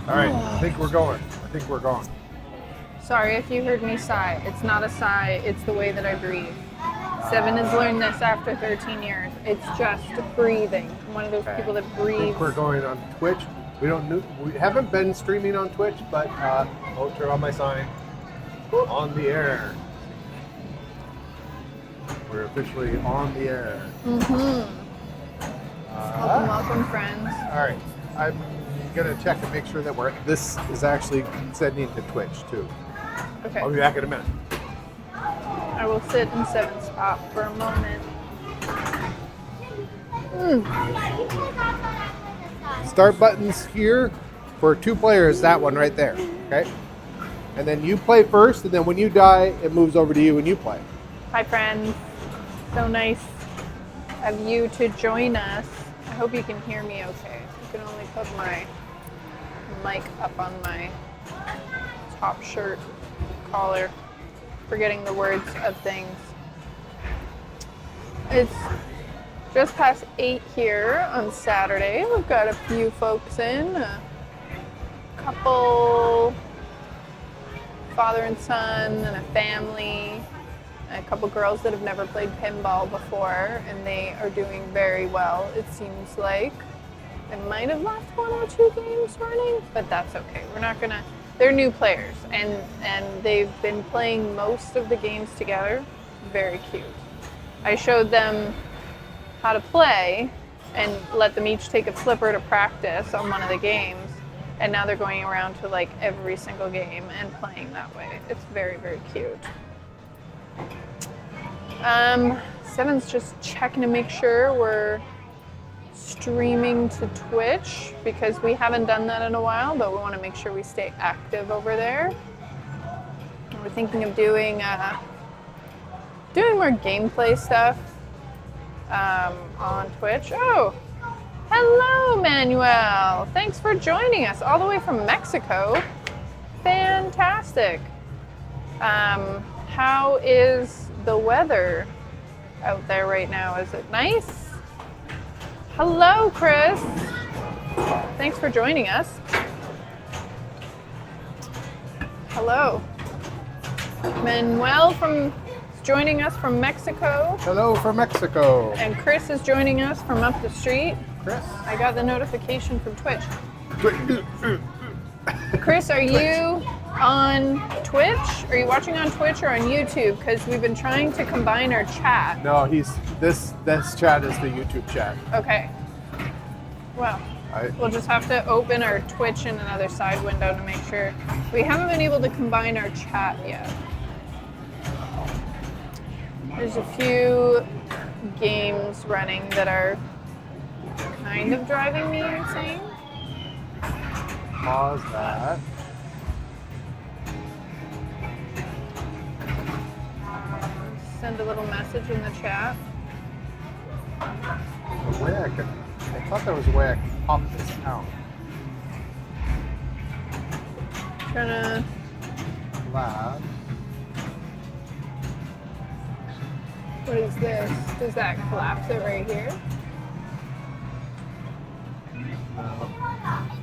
All right, I think we're going. Sorry if you heard me sigh. It's not a sigh, it's the way that I breathe. Seven has learned this after 13 years. It's just breathing. I'm one of those people that I breathes. think we're going on Twitch. We haven't been streaming on Twitch, but I'll turn on my sign. On the air. We're officially on the air. Welcome, friends. All right, I'm gonna check and make sure that this is actually sending to Twitch too. Okay. I'll be back in a minute. I will sit in Seven's spot for a moment. Start buttons here for 2 players. That one right there. Okay. And then you play first, and then when you die, it moves over to you and you play. Hi, friends. So nice of you to join us. I hope you can hear me okay. I can only put my mic up on my top shirt collar, forgetting the words of things. It's just past 8 here on Saturday. We've got a few folks in, a couple father and son and a family, a couple girls that have never played pinball before, and they are doing very well, it seems like. They might have left 1 or 2 games running, but that's okay. We're not gonna, they're new players, and they've been playing most of the games together. Very cute. I showed them how to play and let them each take a flipper to practice on one of the games, and now they're going around to like every single game and playing that way. It's very, very cute. Seven's just checking to make sure we're streaming to Twitch, because we haven't done that in a while, but we want to make sure we stay active over there. We're thinking of doing more gameplay stuff on Twitch. Oh, hello, Manuel. Thanks for joining us all the way from Mexico. Fantastic. How is the weather out there right now? Is it nice? Hello, Chris. Thanks for joining us. Hello. Manuel is joining us from Mexico. Hello from Mexico. And Chris is joining us from up the street. Chris. I got the notification from Twitch. Chris, are you on Twitch? Are you watching on Twitch or on YouTube? Because we've been trying to combine our chat. No, this chat is the YouTube chat. Okay. Well, we'll just have to open our Twitch in another side window to make sure. We haven't been able to combine our chat yet. There's a few games running that are kind of driving me insane. Pause that. Send a little message in the chat. I thought there was a way I could pop this out. Trying to. Lab. What is this? Does that collapse it right here?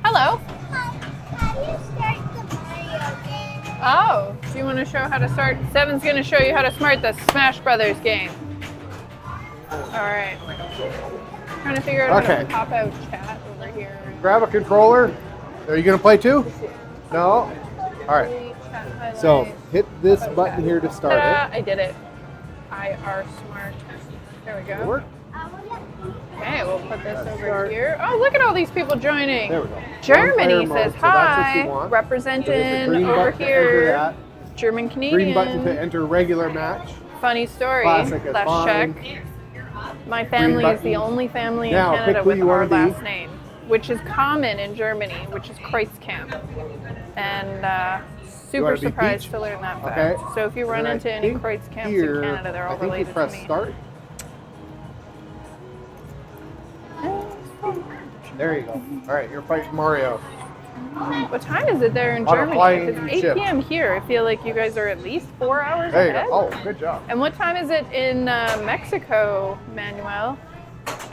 Hello. How do you start the Mario game? Oh, do you want to show how to start? Seven's going to show you how to start the Smash Brothers game. All right. Trying to figure out how to pop out chat over here. Grab a controller. Are you going to play too? No? All right. So hit this button here to start Ta-da! it. I did it. IR Smart. There we go. Work? Okay, we'll put this over here. Oh, look at all these people joining. There we go. Germany One player says mode, so that's what you hi. want. Representing Green over button to enter here. that. German Canadian. Green button to enter regular match. Funny story. Classic is Let's fine. check. My family is the only family in Now, Canada pick who with you our wanna be. last name, which is common in Germany, which is Kreuzkamp. And super wanna be surprised Peach? to learn that fact. Okay. So if you run And I into any think Kreuzkamps here, in Canada, they're all I think related you press to me. start. There you go. All right, you're fighting Mario. What time is it there in On a Germany? flying If it's 8 ship. p.m. here, I feel like you guys are at least 4 hours There you ahead. go. Oh, good job. And what time is it in Mexico, Manuel?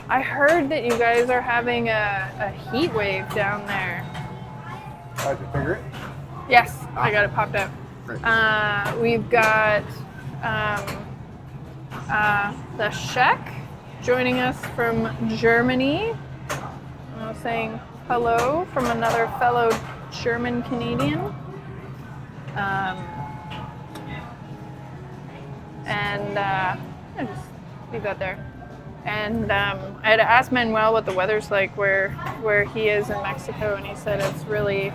I heard that you guys are having a heat wave down there. How'd you figure it? Yes, I got it popped up. Great. We've got the Czech joining us from Germany. Saying hello from another fellow German Canadian. Just leave that there. And I had asked Manuel what the weather's like where he is in Mexico, and he said it's really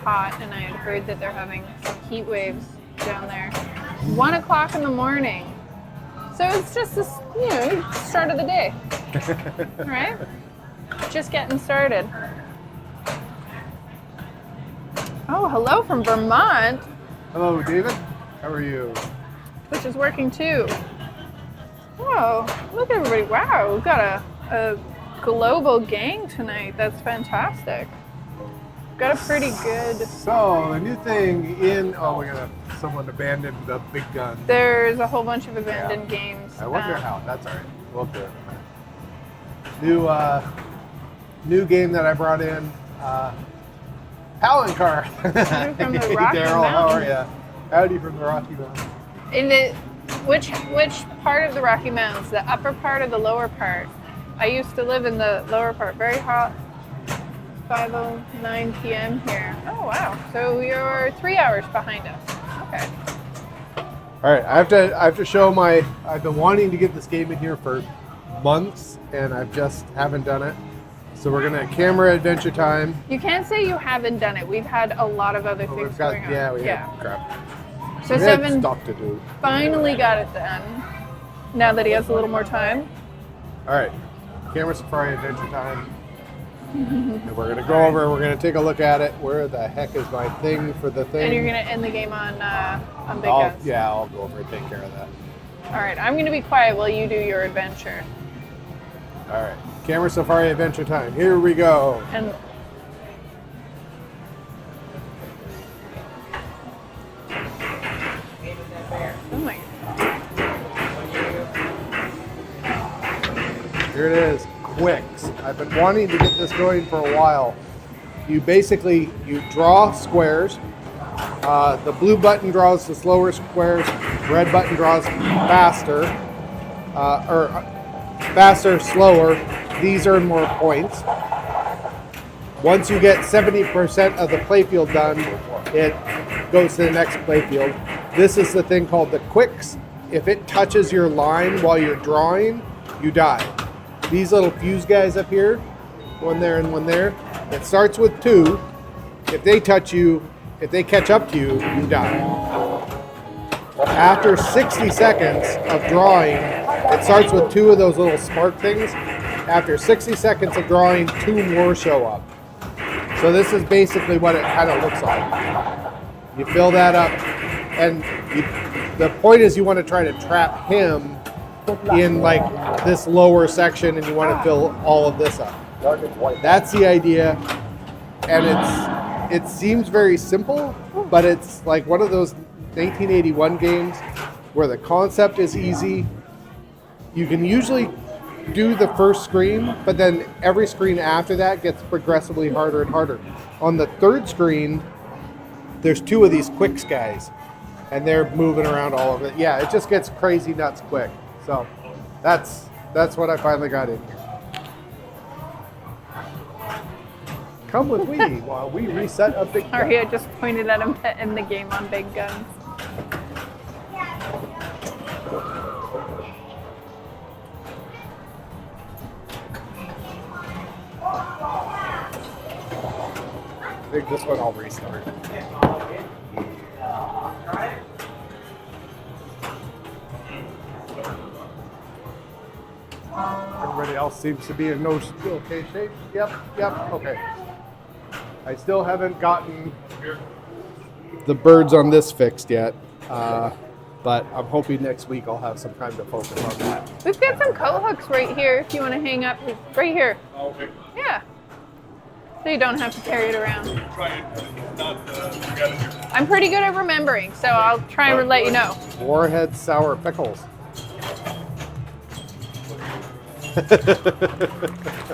hot, and I had heard that they're having some heat waves down there. 1 o'clock in the morning. So it's just this, start of the day. All right? Just getting started. Oh, hello from Vermont. Hello, David. How are you? Which is working too. Whoa, look at everybody. Wow, we've got a global gang tonight. That's fantastic. Got a pretty good... So, the new thing we got someone abandoned the big gun. There's a whole bunch of abandoned games. I wonder how. That's all right. We'll do it. New game that I brought in, Palancar. From the Rocky Daryl, how are Mountains. you? Howdy from the Rocky Mountains. Which part of the Rocky Mountains? The upper part or the lower part? I used to live in the lower part. Very hot. 5:09 p.m. here. Oh wow! So you're 3 hours behind us. Okay. All right, I have to show I've been wanting to get this game in here for months, and I just haven't done it. So we're gonna camera adventure time. You can't say you haven't done it. We've had a lot of other things going on. Yeah, we had crap. So We had Seven stuff to do. finally got it done. Now that he has a little more time. All right, camera safari adventure time. And we're gonna go over. We're gonna take a look at it. Where the heck is my thing for the thing? And you're gonna end the game on Big Guns. Yeah, I'll go over and take care of that. All right, I'm gonna be quiet while you do your adventure. All right, camera safari adventure time. Here we go. And oh my! Here it is. Quicks. I've been wanting to get this going for a while. You draw squares. The blue button draws the slower squares. Red button draws faster. Faster, slower. These earn more points. Once you get 70% of the playfield done, it goes to the next playfield. This is the thing called the quicks. If it touches your line while you're drawing, you die. These little fuse guys up here, one there and one there, it starts with 2. If they catch up to you, you die. After 60 seconds of drawing, it starts with 2 of those little spark things. After 60 seconds of drawing, 2 more show up. So this is basically what it kind of looks like. You fill that up, and the point is you want to try to trap him in like this lower section, and you want to fill all of this up. That's the idea, and it seems very simple, but it's like one of those 1981 games where the concept is easy. You can usually do the first screen, but then every screen after that gets progressively harder and harder. On the third screen, there's 2 of these quicks guys, and they're moving around all over it. Yeah, it just gets crazy nuts quick. So that's what I finally got in here. Come with me while we reset a big gun. Sorry, I just pointed at him to end the game on Big Guns. I think this one I'll restart. Everybody else seems to be in okay shape. Yep, okay. I still haven't gotten the birds on this fixed yet, but I'm hoping next week I'll have some time to focus on that. We've got some coat hooks right here if you want to hang up. Right here. Oh, okay. Yeah. So you don't have to carry it around. I'm pretty good at remembering, so I'll try and let you know. Warhead sour pickles.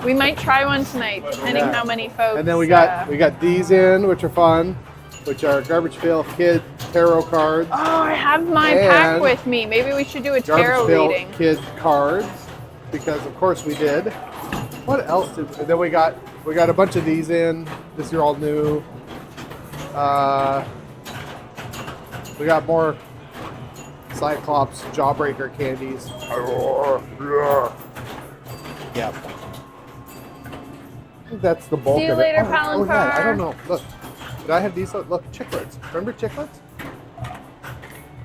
We might try one tonight, depending Yeah. how many folks. And then we got these in, which are fun, which are Garbage Pail Kid tarot cards. Oh, I have my pack And with me. Maybe we should do a tarot Garbage Pail reading. Kid cards, because of course we did. What else did? And then we got a bunch of these in. This are all new. We got more Cyclops Jawbreaker candies. Yeah. I think that's the bulk See you of it. later, Yeah, I Palancar. don't know. Look, did I have these? Look, chiclets. Remember chiclets?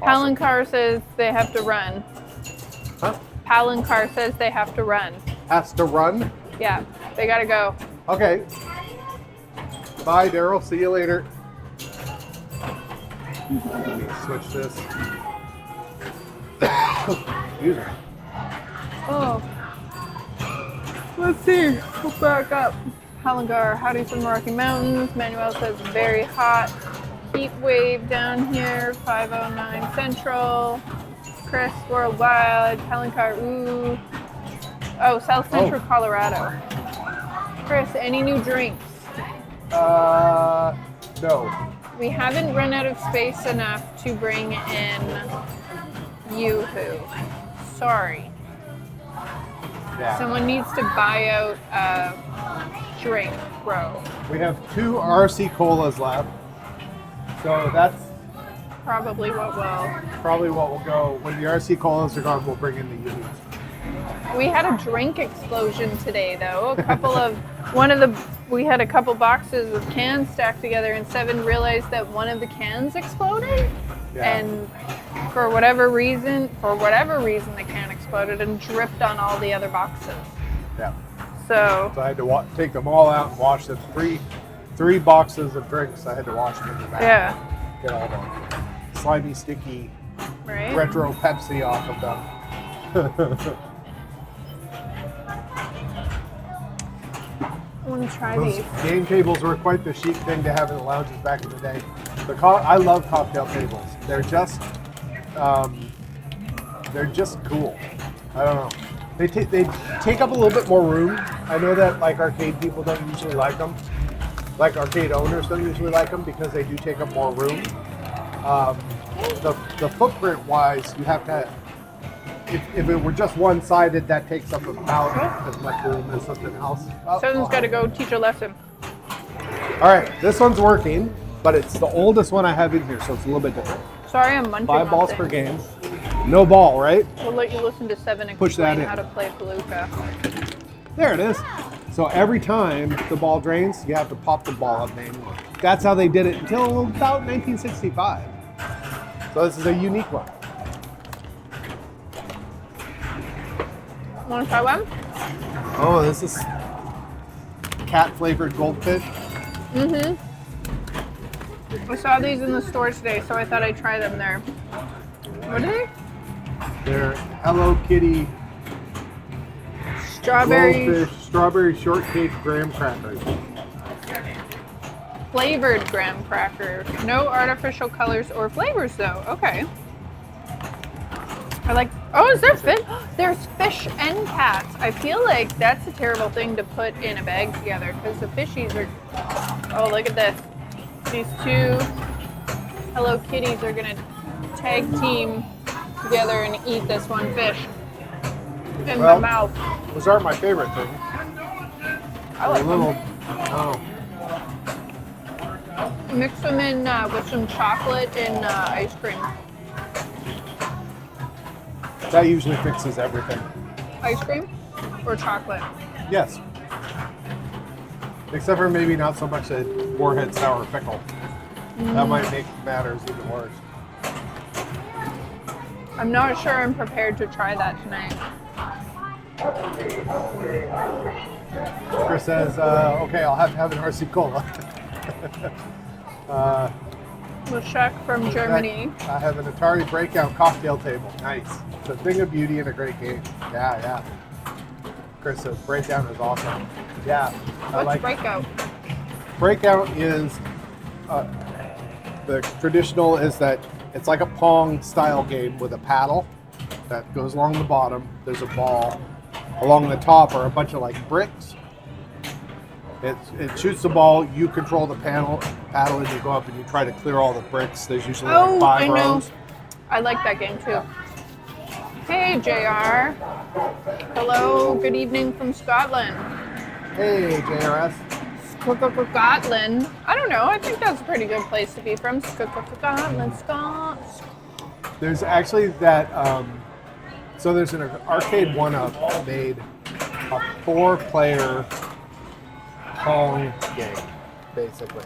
Palancar says they have to run. Huh? Palancar says they have to run. Has to run. Yeah, they gotta go. Okay. Bye, Daryl. See you later. Let me switch this. Excuse me. Oh. Let's see. We'll back up. Palancar, howdy from the Rocky Mountains. Manuel says very hot. Heat wave down here. 509 Central. Chris Worldwide. Palancar, ooh. Oh, South Central Colorado. Chris, any new drinks? No. We haven't run out of space enough to bring in Yoo-hoo. Sorry. Yeah. Someone needs to buy out a drink, bro. We have 2 RC colas left. So that's Probably what will. probably what will go. When the RC colas are gone, we'll bring in the Yoo-hoos. We had a drink explosion today, though. We had a couple boxes of cans stacked together, and Seven realized that one of the cans exploded. Yeah. And for whatever reason, the can exploded and dripped on all the other boxes. Yeah. So So I had to take them all out and wash them. Three boxes of drinks. I had to wash them in the back. yeah, Get all the slimy, sticky right. retro Pepsi off of them. I want to try Those these. game tables were quite the chic thing to have in the lounges back in the day. I love cocktail tables. They're just cool. I don't know. They take up a little bit more room. I know that like arcade people don't usually like them. Like arcade owners don't usually like them because they do take up more room. The footprint wise, you have to. If it were just one-sided, that takes up about as much room as something else. Seven's got to go teach a lesson. All right, this one's working, but it's the oldest one I have in here, so it's a little bit different. Sorry, I'm munching 5 on balls things. per game. No ball, right? We'll let you listen to Seven Push that explain in. how to play Palooka. There it is. So every time the ball drains, you have to pop the ball up manually. That's how they did it until about 1965. So this is a unique one. Want to try one? Oh, this is cat-flavored goldfish. Mm-hmm. I saw these in the store today, so I thought I'd try them there. What are they? They're Hello Kitty Strawberry strawberry shortcake graham crackers. flavored graham crackers. No artificial colors or flavors, though. Okay. Oh, is there fish? There's fish and cats. I feel like that's a terrible thing to put in a bag together because the fishies are. Oh, look at this. These 2 Hello Kitties are gonna tag team together and eat this one fish in my mouth. Those aren't my favorite thing. I like a little. them. Oh, Mix them in with some chocolate and ice cream. that usually fixes everything. Ice cream or chocolate? Yes. Except for maybe not so much a Warhead sour pickle. That might make matters even worse. I'm not sure I'm prepared to try that tonight. Chris says, okay, I'll have to have an RC Cola. Lashek from Germany. I have an Atari Breakout cocktail table. Nice. It's a thing of beauty and a great game. Yeah. Chris says, Breakdown is awesome. Yeah. What's Breakout? Breakout is, the traditional is that it's like a Pong style game with a paddle that goes along the bottom. There's a ball along the top are a bunch of like bricks. It shoots the ball. You control the paddle, and you go up and you try to clear all the bricks. There's usually like 5 I know. rows. I like that game too. Hey, JR. Hello. Good evening from Scotland. Hey, JRS. Scotland. I don't know. I think that's a pretty good place to be from. Scotland. There's actually that. So there's an arcade 1-up made a 4-player Pong game, basically.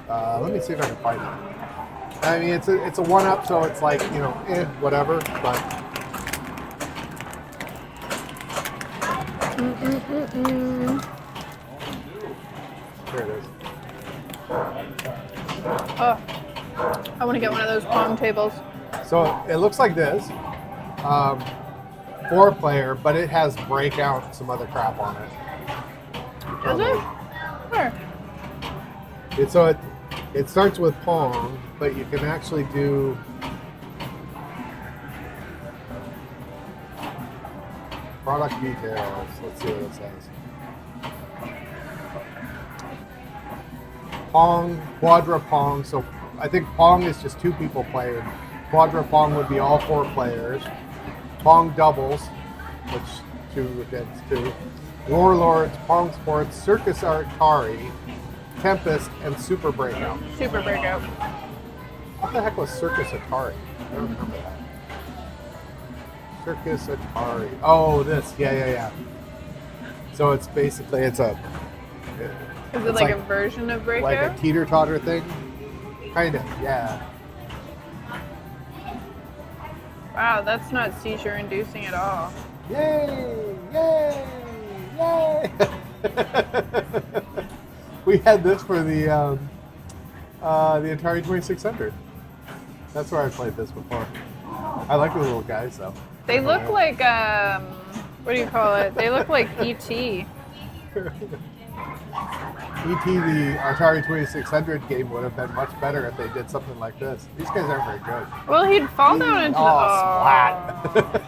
Let me see if I can find it. I mean, it's a 1-up, so it's like, you know, whatever. But here it is. Oh, I want to get one of those Pong tables. So it looks like this, 4-player, but it has breakout and some other crap on it. Does it? Where? It starts with Pong, but you can actually do product details. Let's see what it says. Pong, Quadra Pong. So I think Pong is just 2 people playing. Quadra Pong would be all 4 players. Pong doubles, which 2 against 2. Warlords, Pong Sports, Circus Atari, Tempest, and Super Breakout. Super Breakout. What the heck was Circus Atari? I don't remember that. Circus Atari. Oh, this. Yeah. So it's basically, Is it like a version of Breakout? Like a teeter-totter thing? Kind of, yeah. Wow, that's not seizure-inducing at all. Yay! We had this for the Atari 2600. That's where I played this before. I like the little guys though. They look like what do you call it? They look like E.T. E.T. the Atari 2600 game would have been much better if they did something like this. These guys aren't very good. Well, he'd fall down into splat.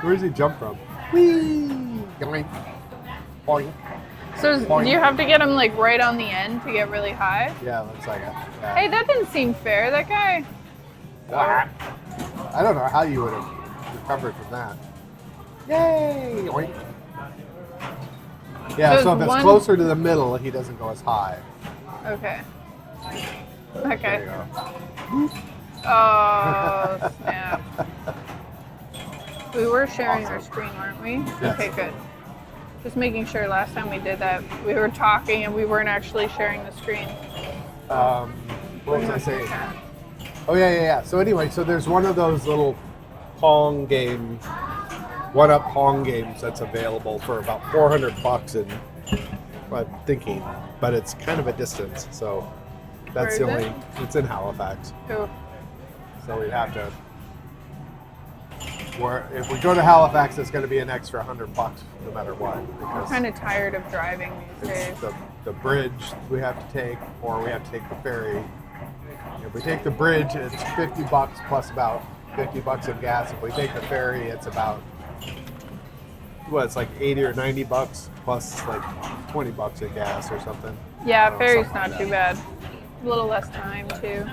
Where does he jump from? Whee! Yoink. Boing. So do you have to get him like right on the end to get really high? Yeah, looks like it. Yeah. Hey, that didn't seem fair. That guy. I don't know how you would have recovered from that. Yay! Yoink. Yeah, so if it's closer to the middle, he doesn't go as high. Okay. There Okay. you go. Oh, snap. We were sharing our screen, weren't we? Yes. Okay, good. Just making sure last time we did that, we were talking and we weren't actually sharing the screen. What was I saying? Oh, yeah. So anyway, so there's one of those little Pong game, 1-up Pong games that's available for about $400 in, I'm thinking, but it's kind of a distance, so that's the Where is only, it's in Halifax. Oh, So we'd have to, if we go to Halifax, it's going to be an extra $100 no matter what. I'm Because kind of tired of driving these it's days. the bridge we have to take, or we have to take the ferry. If we take the bridge, it's $50 plus about $50 of gas. If we take the ferry, it's about, it's like $80 or $90 plus like $20 of gas or something. Yeah, ferry's something like not too bad. A little less time too.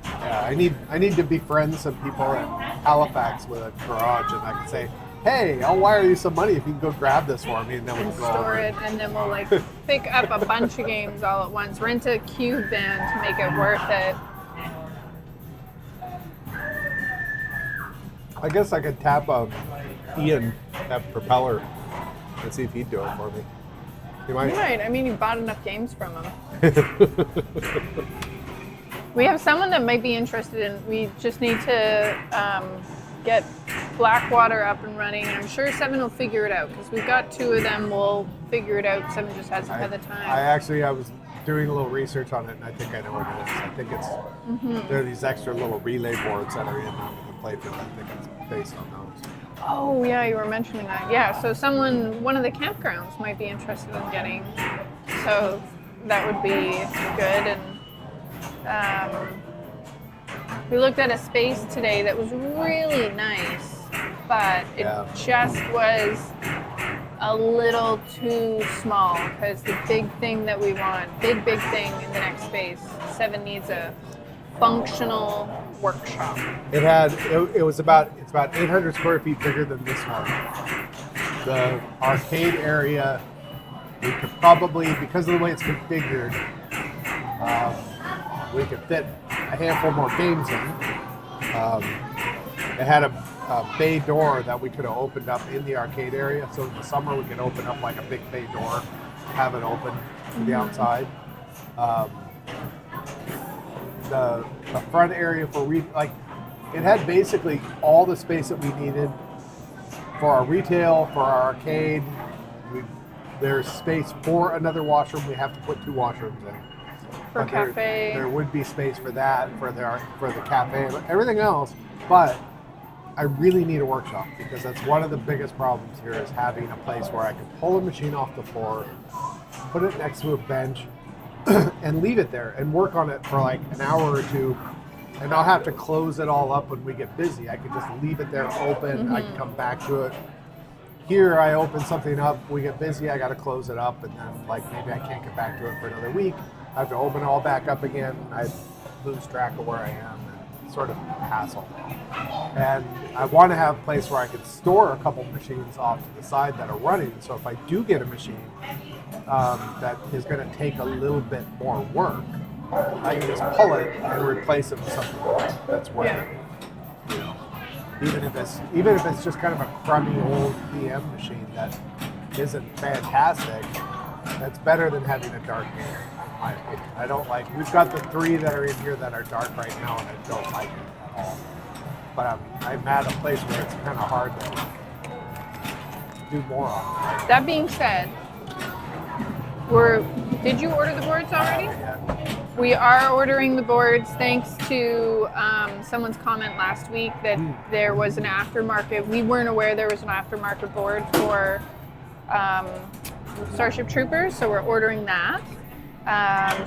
Yeah, I need to befriend some people at Halifax with a garage, and I can say, hey, I'll wire you some money if you can go grab this for me, and then we can go Store over it, and then we'll like pick up a bunch of games all at once. Rent a cube van to make it worth it. I guess I could tap Ian at Propeller and see if he'd do it for me. You might. You might. I mean, you bought enough games from him. We have someone that might be interested in. We just need to get Blackwater up and running. I'm sure Seven will figure it out because we've got 2 of them. We'll figure it out. Seven just hasn't had the time. I was doing a little research on it, and I think I know what it is. I think it's there are these extra little relay boards that are in the playfield. I think it's based on those. Oh yeah, you were mentioning that. Yeah, so one of the campgrounds might be interested in getting. So that would be good. And we looked at a space today that was really nice. but it Yeah. just was a little too small because the big thing that we want, big thing in the next space, 7 needs a functional workshop. It's about 800 square feet bigger than this one. The arcade area, we could probably, because of the way it's configured, we could fit a handful more games in. It had a bay door that we could have opened up in the arcade area. So in the summer we could open up like a big bay door, have it open to the outside. The front area for it had basically all the space that we needed for our retail, for our arcade. There's space for another washroom. We have to put 2 washrooms in. For But cafe. there would be space for that, for the cafe, everything else. But I really need a workshop because that's one of the biggest problems here is having a place where I can pull a machine off the floor, put it next to a bench, and leave it there and work on it for like an hour or 2, and not have to close it all up when we get busy. I could just leave it there open. I can come back to it. Here, I open something up, we get busy, I got to close it up, and then like maybe I can't get back to it for another week. I have to open it all back up again. I lose track of where I am. And sort of hassle. And I want to have a place where I can store a couple machines off to the side that are running. So if I do get a machine that is going to take a little bit more work, I can just pull it and replace it with something that's worth it. You know, even if it's just kind of a crummy old PM machine that isn't fantastic, that's better than having a dark game. In my opinion. I don't like. We've got the 3 that are in here that are dark right now, and I don't like it at all. But I'm at a place where it's kind of hard to do more on. Right? That being said, did you order the boards already? Yeah. We are ordering the boards thanks to someone's comment last week that there was an aftermarket. We weren't aware there was an aftermarket board for Starship Troopers, so we're ordering that.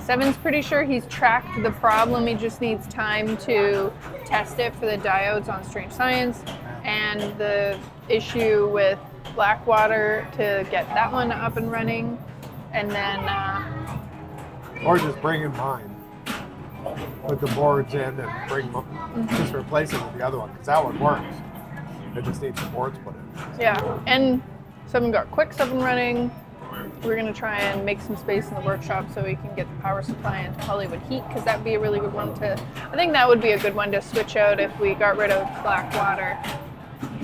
Seven's pretty sure he's tracked the problem. He just needs time to test it for the diodes on Strange Science and the issue with Blackwater to get that one up and running. And then Or just bring in mine. Put the boards in and bring them, just replace it with the other one, because that one works. It just needs the boards put in. yeah, and Seven got Quicks up and running. We're going to try and make some space in the workshop so we can get the power supply into Hollywood Heat, because that would be a really good one to, I think that would be a good one to switch out if we got rid of Blackwater.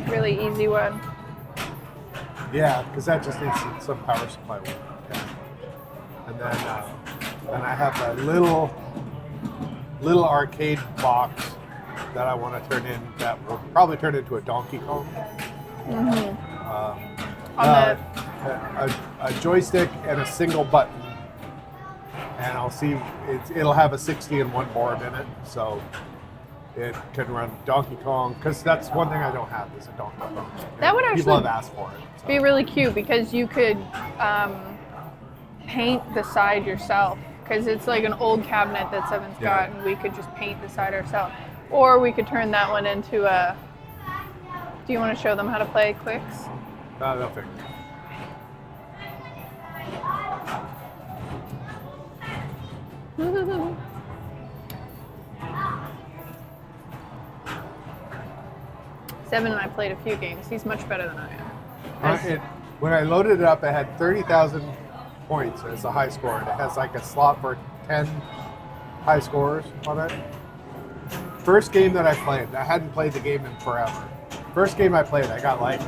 Really easy one. Yeah, because that just needs some power supply work. Yeah. And then I have a little arcade box that I want to turn in, that will probably turn into a Donkey Kong. A joystick and a single button, and I'll see it'll have a 60-in-1 board in it, so it can run Donkey Kong, because that's one thing I don't have is a Donkey Kong. That would people actually have asked for it. So. be really cute, because you could paint the side yourself, because it's like an old cabinet that Seven's got, and we could just paint the side ourselves. Or we could turn that one into a... Do you want to show them how to play Quicks? They'll figure it. 7 and I played a few games. He's much better than I am. When I loaded it up, it had 30,000 points as a high score, and it has like a slot for 10 high scores on it. First game that I played, I hadn't played the game in forever. First game I played, I got like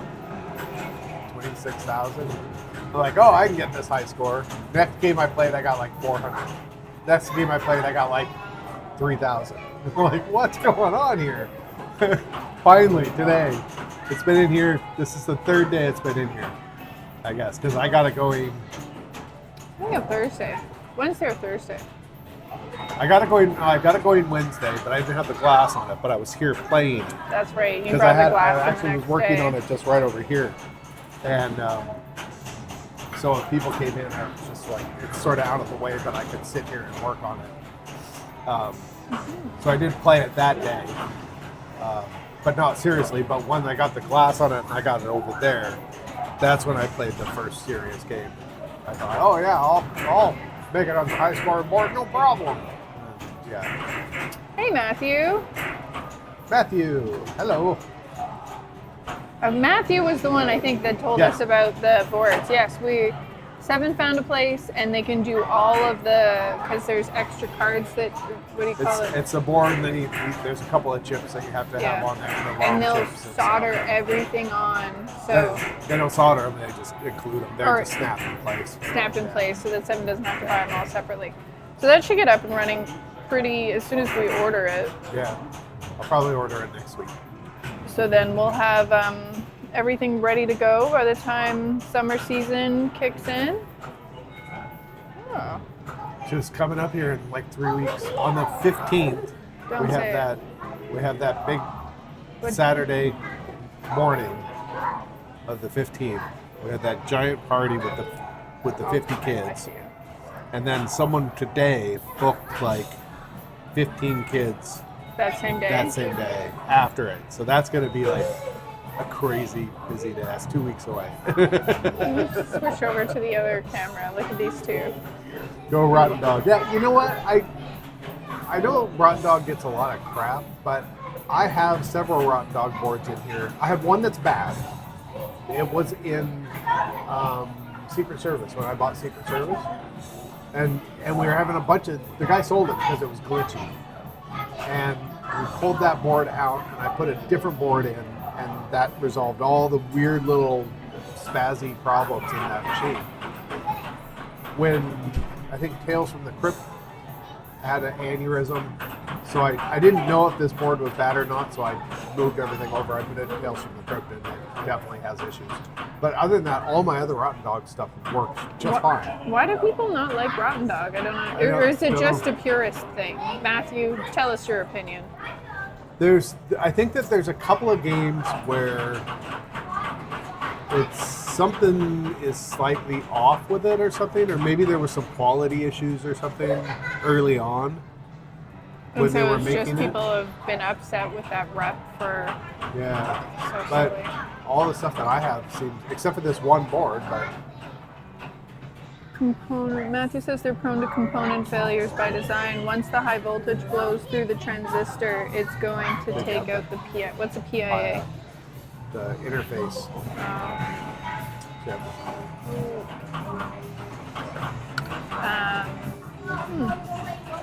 26,000. I'm like, oh, I can get this high score. Next game I played, I got like 400. Next game I played, I got like 3,000. I'm like, what's going on here? Finally, today, it's been in here. This is the 3rd day it's been in here, I guess, because I got it going. I think on Thursday. Wednesday or Thursday. I got it going Wednesday, but I didn't have the glass on it. But I was here playing. That's right. You Because brought the I glass actually was working on it just right over here, and so if people came in, I was just like, it's sort of out of the way, but I could sit here and work on it. So I did play it that day. but not seriously. But when I got the glass on it and I got it over there, that's when I played the first serious game. I thought, oh yeah, I'll make it on the high scoring board, no problem. And yeah. Hey, Matthew. Matthew, hello. Matthew was the one I think that told Yes. us about the boards. Yes, Seven found a place, and they can do all of because there's extra cards that, what do you call it? It's a board, and then there's a couple of chips that you have to have on there. The long And they'll chips and solder stuff. everything on, so They don't solder them; they just include them. They're Or- just snapped in place. snapped in place so that Seven doesn't have to buy them all separately. So that should get up and running pretty as soon as we order it. Yeah, I'll probably order it next week. So then we'll have everything ready to go by the time summer season kicks in. Oh, Just coming up here in like 3 weeks. On the 15th, Don't we say have it. that big What- Saturday morning of the 15th. We had that giant party with the 50 I kids, see you. and then someone today booked like 15 kids That same day. that same day after it. So that's going to be like a crazy busy day. That's 2 weeks away. Switch over to the other camera. Look at these two. Go Rotten Dog. Yeah, you know what? I know Rotten Dog gets a lot of crap, but I have several Rotten Dog boards in here. I have one that's bad. It was in Secret Service when I bought Secret Service, and we were having a bunch of. The guy sold it because it was glitchy, and we pulled that board out, and I put a different board in, and that resolved all the weird little spazzy problems in that machine. When I think Tales from the Crypt had an aneurysm, so I didn't know if this board was bad or not, so I moved everything over. I put in Tales from the Crypt, and it definitely has issues. But other than that, all my other Rotten Dog stuff works just fine. Why do people not like Rotten Dog? I don't know. Or is it just a purist thing? Matthew, tell us your opinion. I think that there's a couple of games where something is slightly off with it or something, or maybe there were some quality issues or something early on when And they so were it's making just it. people have been upset with that rep for Yeah, so but silly. all the stuff that I have seems, except for this one board, but Matthew says they're prone to component failures by design. Once the high voltage blows through the transistor, it's going to take out the PIA. What's a PIA? the interface. Yeah.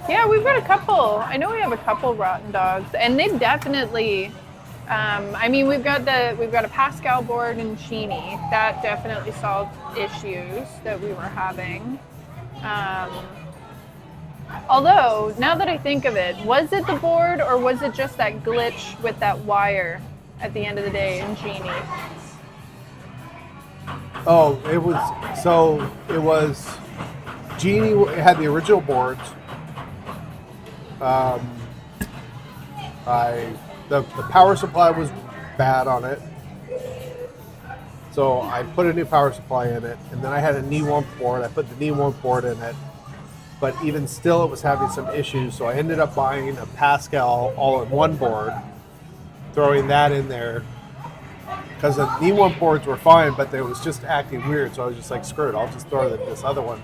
Yeah, we've got a couple. I know we have a couple Rotten Dogs, and they definitely. I mean, we've got a Pascal board in Genie that definitely solved issues that we were having. Although, now that I think of it, was it the board or was it just that glitch with that wire at the end of the day in Genie? Oh, it was Genie had the original boards. The power supply was bad on it, so I put a new power supply in it, and then I had a knee warmth board. I put the knee warmth board in it, but even still, it was having some issues. So I ended up buying a Pascal all-in-one board, throwing that in there because the knee warmth boards were fine, but they was just acting weird. So I was just like, screw it, I'll just throw this other one.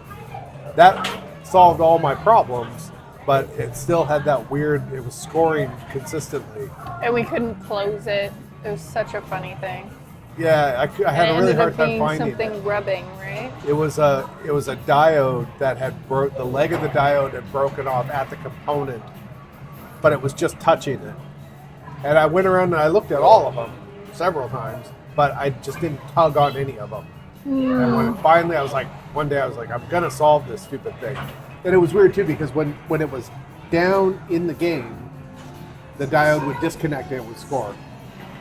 That solved all my problems. But it still had that weird, it was scoring consistently. And we couldn't close it. It was such a funny thing. Yeah, I had a really hard time finding something it. rubbing, right? It was a diode that had the leg of the diode had broken off at the component, but it was just touching it. And I went around and I looked at all of them several times, but I just didn't tug on any of them. And when finally one day I was like, I'm gonna solve this stupid thing. And it was weird too because when it was down in the game, the diode would disconnect and it would score.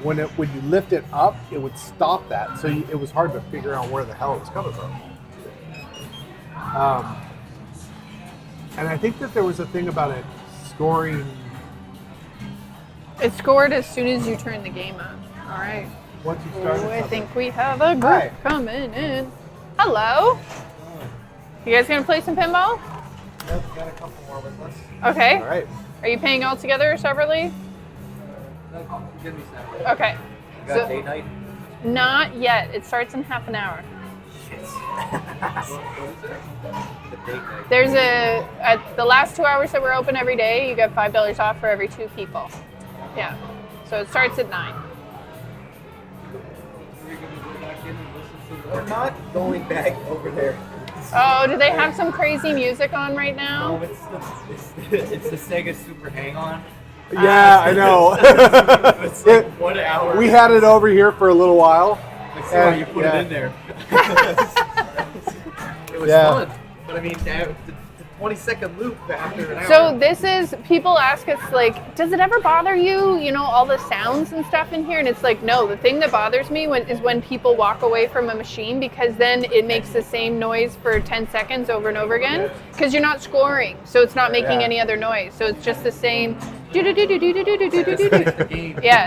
When you lift it up, it would stop that. So it was hard to figure out where the hell it was coming from. And I think that there was a thing about it scoring. It scored as soon as you turn the game on. All right. Once you started I something. think we have a group Hi. coming in. Hello. You guys gonna play some pinball? Yep, got a couple more with us. Okay. All right. Are you paying all together or separately? Give me separate. Okay. You got So, date night? not yet. It starts in half an hour. Shit. The date night. There's at the last 2 hours that we're open every day, you get $5 off for every 2 people. Yeah. So it starts at 9. We're not going back over there. Oh, do they have some crazy music on right No, now? it's the Sega Super Hang On. Yeah, I know. It's like 1 hour. We had it over here for a little while. I see why you put yeah. it in there. It was Yeah. fun, but I mean, the 20-second loop after an hour. So this is, people ask us like, does it ever bother you, you know, all the sounds and stuff in here? And it's like, no, the thing that bothers me is when people walk away from a machine, because then it makes the same noise for 10 seconds over and over again, because you're not scoring. So it's not making Yeah. any other noise. So it's just the same yeah,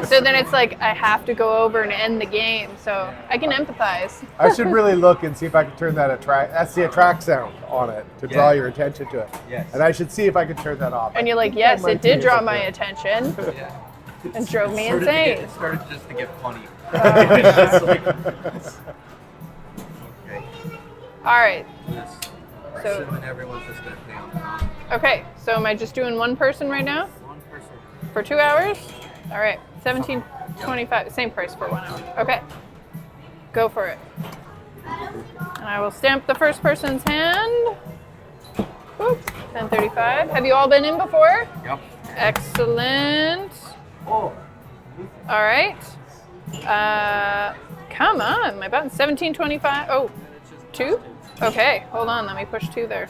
so then it's like I have to go over and end the game. So I can empathize. I should really look and see if I can turn that that's the attract sound on it to draw your attention to it. Yes. And I should see if I can turn that off. And you're like, That yes, might it did be draw something. my attention Yeah. and drove me Started to insane. It started just to get funny. Okay. All right. Yes. So- Assuming everyone's just gonna stay on the phone. Okay, so am I just doing one person right now One person. for 2 hours? All right, 17.25, same price for 1 hour. Okay, go for it. And I will stamp the first person's hand. Boop, 10:35. Have you all been in before? Yep. Excellent. Oh. All right. Come on, my button. 17.25. Oh, 2? Okay, hold on. Let me push 2 there.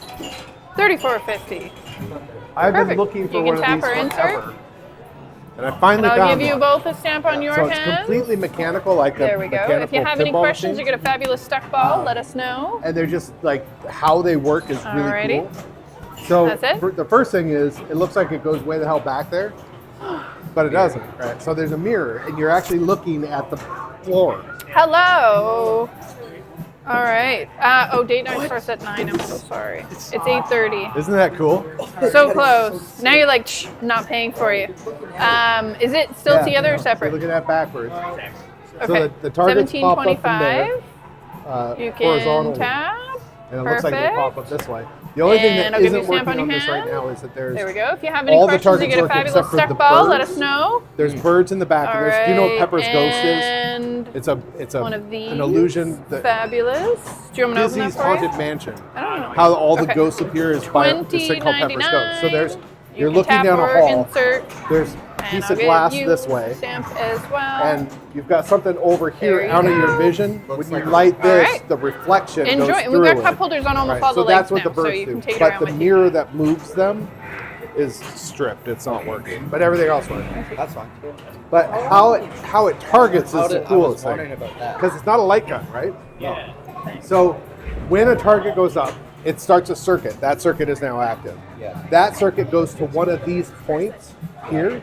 34.50. I've been Perfect. looking for You one can of tap these or insert. forever. And I finally And I'll found give you one. both a stamp on your So it's hand. completely mechanical, like There a we go. mechanical If you have any pinball questions, machine. you get a fabulous stuck ball. Let us know. And they're just like how they work is really Alrighty. cool. So That's it? the first thing is it looks like it goes way the hell back there, but it doesn't. Right? So there's a mirror, and you're actually looking at the floor. Hello. All right. Oh, date night starts at 9. I'm so sorry. It's 8:30. Isn't that cool? So close. Now you're like, shh, not paying for you. Is it still Yeah. together or So separate? look at that backwards. Okay. So the targets pop up from 17.25. there, You horizontally, can tap. and it looks like they Perfect. pop up this way. The only thing And that I'll give you a isn't stamp working on on your this right hand. now is that there's There we go. If you have any all the questions, you targets get a work fabulous except for stuck the ball. Let birds. us know. there's birds in the back. All And there's, do you know what right, Pepper's ghost is? and It's a one of these. an illusion that Fabulous. Do you want me to open that Disney's for you? Haunted Mansion. I don't know. How all the Okay. ghosts appear is by this thing called Pepper's Ghost. So there's you're can looking tap down a or hall. Insert, There's a and piece I'll of give glass you this way, Stamp as well. and you've got something over here There you out of your go. vision. Looks When you like- light this, Alright. the reflection Enjoy. goes And through we've got it. cup holders on almost Right, all so the that's legs what the now, so birds you can do. take it But around the with mirror that moves them is stripped. It's not working. But everything else works. That's fine. But how it targets is the I was coolest wondering thing. about that. Because it's not a light gun, right? Yeah. So when a target goes up, it starts a circuit. That circuit is now active. Yeah. That circuit goes to one of these points here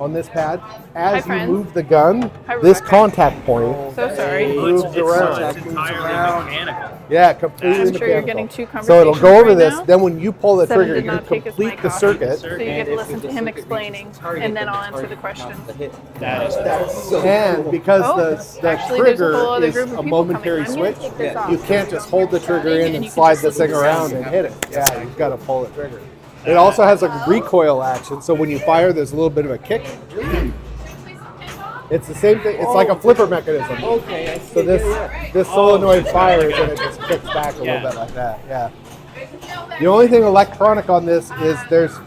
on this pad. As Hi, you friends. move the gun, Hi, this Rebecca. contact point So sorry. moves around. It's entirely mechanical. Yeah, completely I'm sure you're mechanical. getting two So it'll go conversations over right this. now. Then when you pull the Seven trigger, did you not take his complete mic the off. circuit. So you get to listen to him explaining, and then I'll answer the questions. That is And because Oh, the actually, there's a whole trigger other is group of a people momentary coming. I'm gonna switch, take this off. you can't just hold the trigger in And and you can slide just this listen thing to around and hit it. Yeah, you've got to pull the trigger. It also has a recoil action, so when you fire, there's a little bit of a kick. It's the same thing. It's like a flipper mechanism. Okay. I see. So this solenoid fires and it just kicks back a little Yeah. bit like that. Yeah. The only thing electronic on this is there's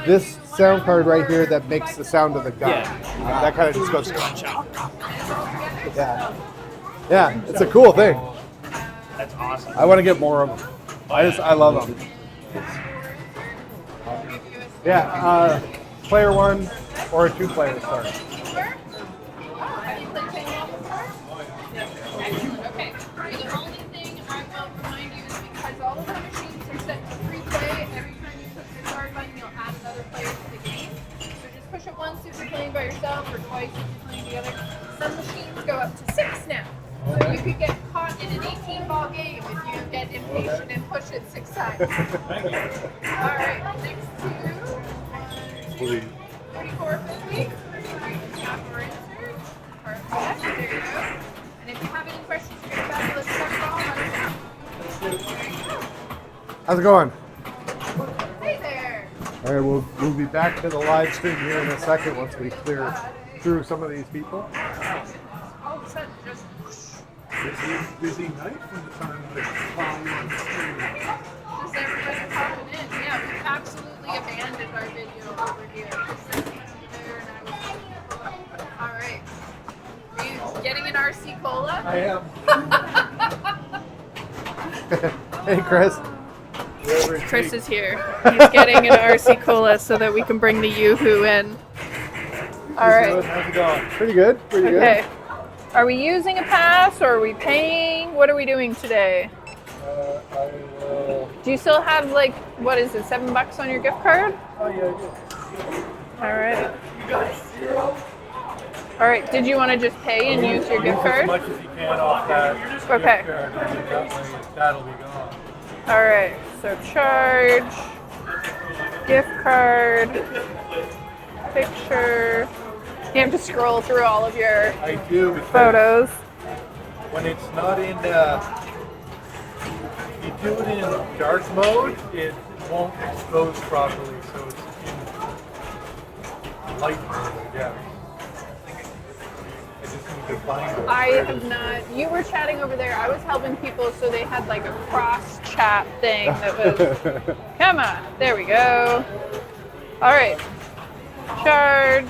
this sound card right here that makes the sound of the gun. Yeah. That kind of just goes. Yeah. Yeah. It's a cool thing. That's awesome. I want to get more of them. I love them. Yeah. Player one or a 2-player start. Okay, the only thing I will remind you is because all of our machines are set to free play, every time you push your start button, you'll add another player to the game. So just push it once if you're playing by yourself or twice if you're playing together. Some machines go up to 6 now. So you could get caught in an 18-ball game if you get impatient and push it 6 times. All right, next two. 34.50. How's it going? Hey there. All right, we'll be back to the live stream here in a second once we clear through some of these people. All of a sudden, just Busy night from the time I saw you on the screen. just everybody popping in. Yeah, we absolutely abandoned our video over here. Just sitting there and I was all right. Are you getting an RC Cola? I am. Hey, Chris. Chris is here. He's getting an RC Cola so that we can bring the Yoo-hoo in. All right. How's it going? Pretty good. Pretty Okay. Are we using a pass or are we paying? What are we doing today? I will. Do you still have like, what is it, $7 on your gift card? Oh, yeah, All right. All right. Did you want to just pay and use your gift As card? much as you can off that. Okay. Gift card, and that way that'll be gone. All right. So charge, gift card, picture. You have to scroll through all of your I do. Because photos. when it's not in, you do it in dark mode, it won't expose properly. So it's in light mode, I guess. I just need to find it. I have not. You were chatting over there. I was helping people, so they had like a cross chat thing that was. Come on, there we go. All right, charge.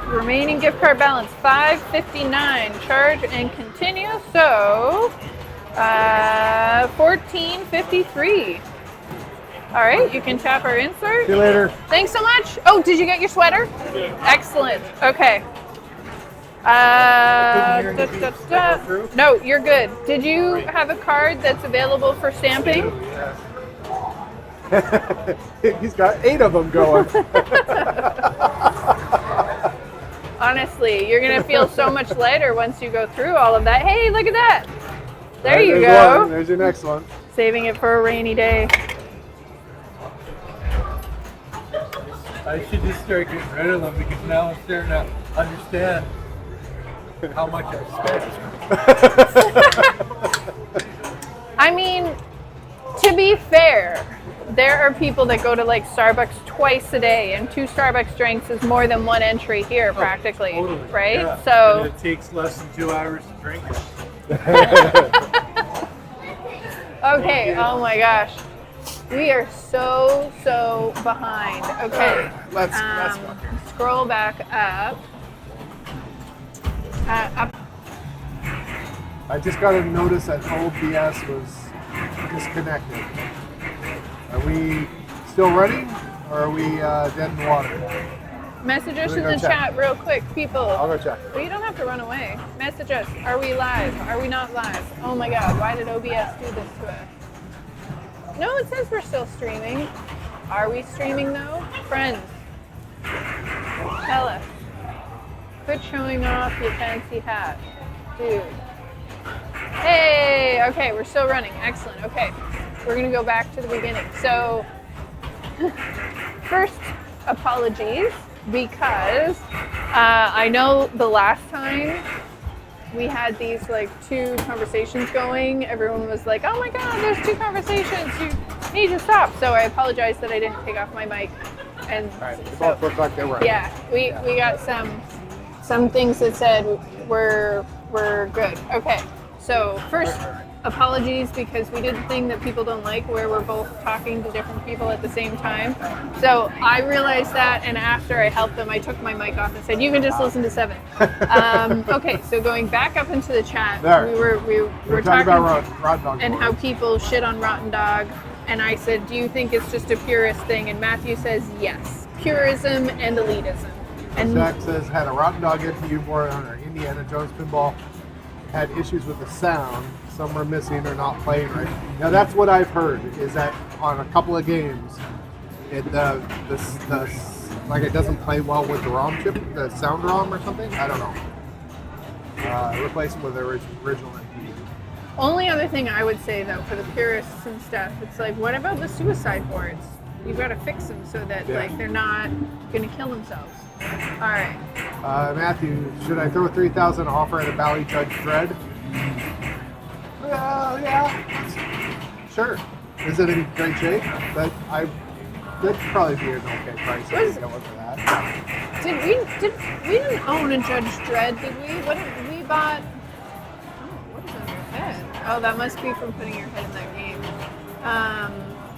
Remaining gift card balance $5.59. Charge and continue. So $14.53. All right, you can tap our insert. See you later. Thanks so much. Oh, did you get your sweater? Excellent. Okay. No, you're good. Did you have a card that's available for stamping? He's got 8 of them going. Honestly, you're going to feel so much lighter once you go through all of that. Hey, look at that. There Right, you there's go. one. There's your next one. Saving it for a rainy day. I should just start getting rid of them because now I'm starting to understand how much I spent. I mean, to be fair, there are people that go to like Starbucks twice a day, and 2 Starbucks drinks is more than 1 entry here practically, Totally. right? Yeah. So And it takes less than 2 hours to drink it. okay, oh my gosh. We are so behind. Okay. Let's go. Scroll back up. Up. I just got a notice that OBS was disconnected. Are we still running, or are we dead in the water? Message us Let me in go the check. chat real quick, people. I'll go check. Well, you don't have to run away. Message us. Are we live? Are we not live? Oh my God, why did OBS do this to us? No, it says we're still streaming. Are we streaming though? Friends, tell us. Quit showing off your fancy hat. Dude. Hey, okay, we're still running. Excellent. Okay, we're gonna go back to the beginning. So, first, apologies, because I know the last time we had these like 2 conversations going, everyone was like, oh my God, there's 2 conversations, you need to stop. So I apologize that I didn't take off my mic. And All right, they so, both look like they're running. yeah, we got some things that said we're good. Okay, so first, apologies because we did the thing that people don't like where we're both talking to different people at the same time. So I realized that, and after I helped them, I took my mic off and said, you can just listen to 7. Okay, so going back up into the chat, There. we were talking talking about Rod Dog. and how people shit on Rotten Dog. And I said, do you think it's just a purist thing? And Matthew says, yes. Purism and elitism. And Zach says, had a Rotten Dog interview for on our Indiana Jones pinball. Had issues with the sound. Some were missing or not playing right. Now that's what I've heard, is that on a couple of games, it like it doesn't play well with the ROM chip, the sound ROM or something. I don't know. Replace it with the original MP. only other thing I would say though, for the purists and stuff, it's like, what about the suicide boards? You've got to fix them so that like they're not going to kill themselves. All right. Matthew, should I throw 3,000 offer at a Valley Judge Dread? Sure. Is it in great shape? But that'd probably be an okay price if you go for that. We didn't own a Judge Dredd, did we? What did we bought? Oh, what is on your head? Oh, that must be from putting your head in that game.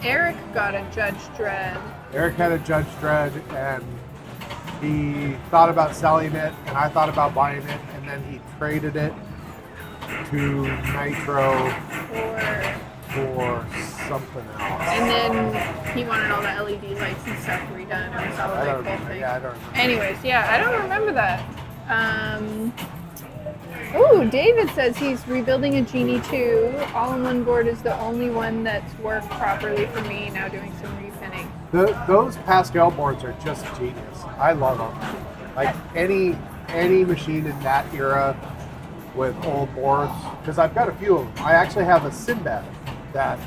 Eric got a Judge Dredd. Eric had a Judge Dredd, and he thought about selling it, and I thought about buying it, and then he traded it to Nitro for something else. And then he wanted all the LED lights and stuff redone. It was all I like don't whole remember. thing. Yeah, I don't remember. Anyways, yeah, I don't remember that. Ooh, David says he's rebuilding a Genie 2. All-in-one board is the only one that's worked properly for me. Now doing some repinning. Those Pascal boards are just genius. I love them. Like any machine in that era with old boards, because I've got a few of them. I actually have a Sinbad that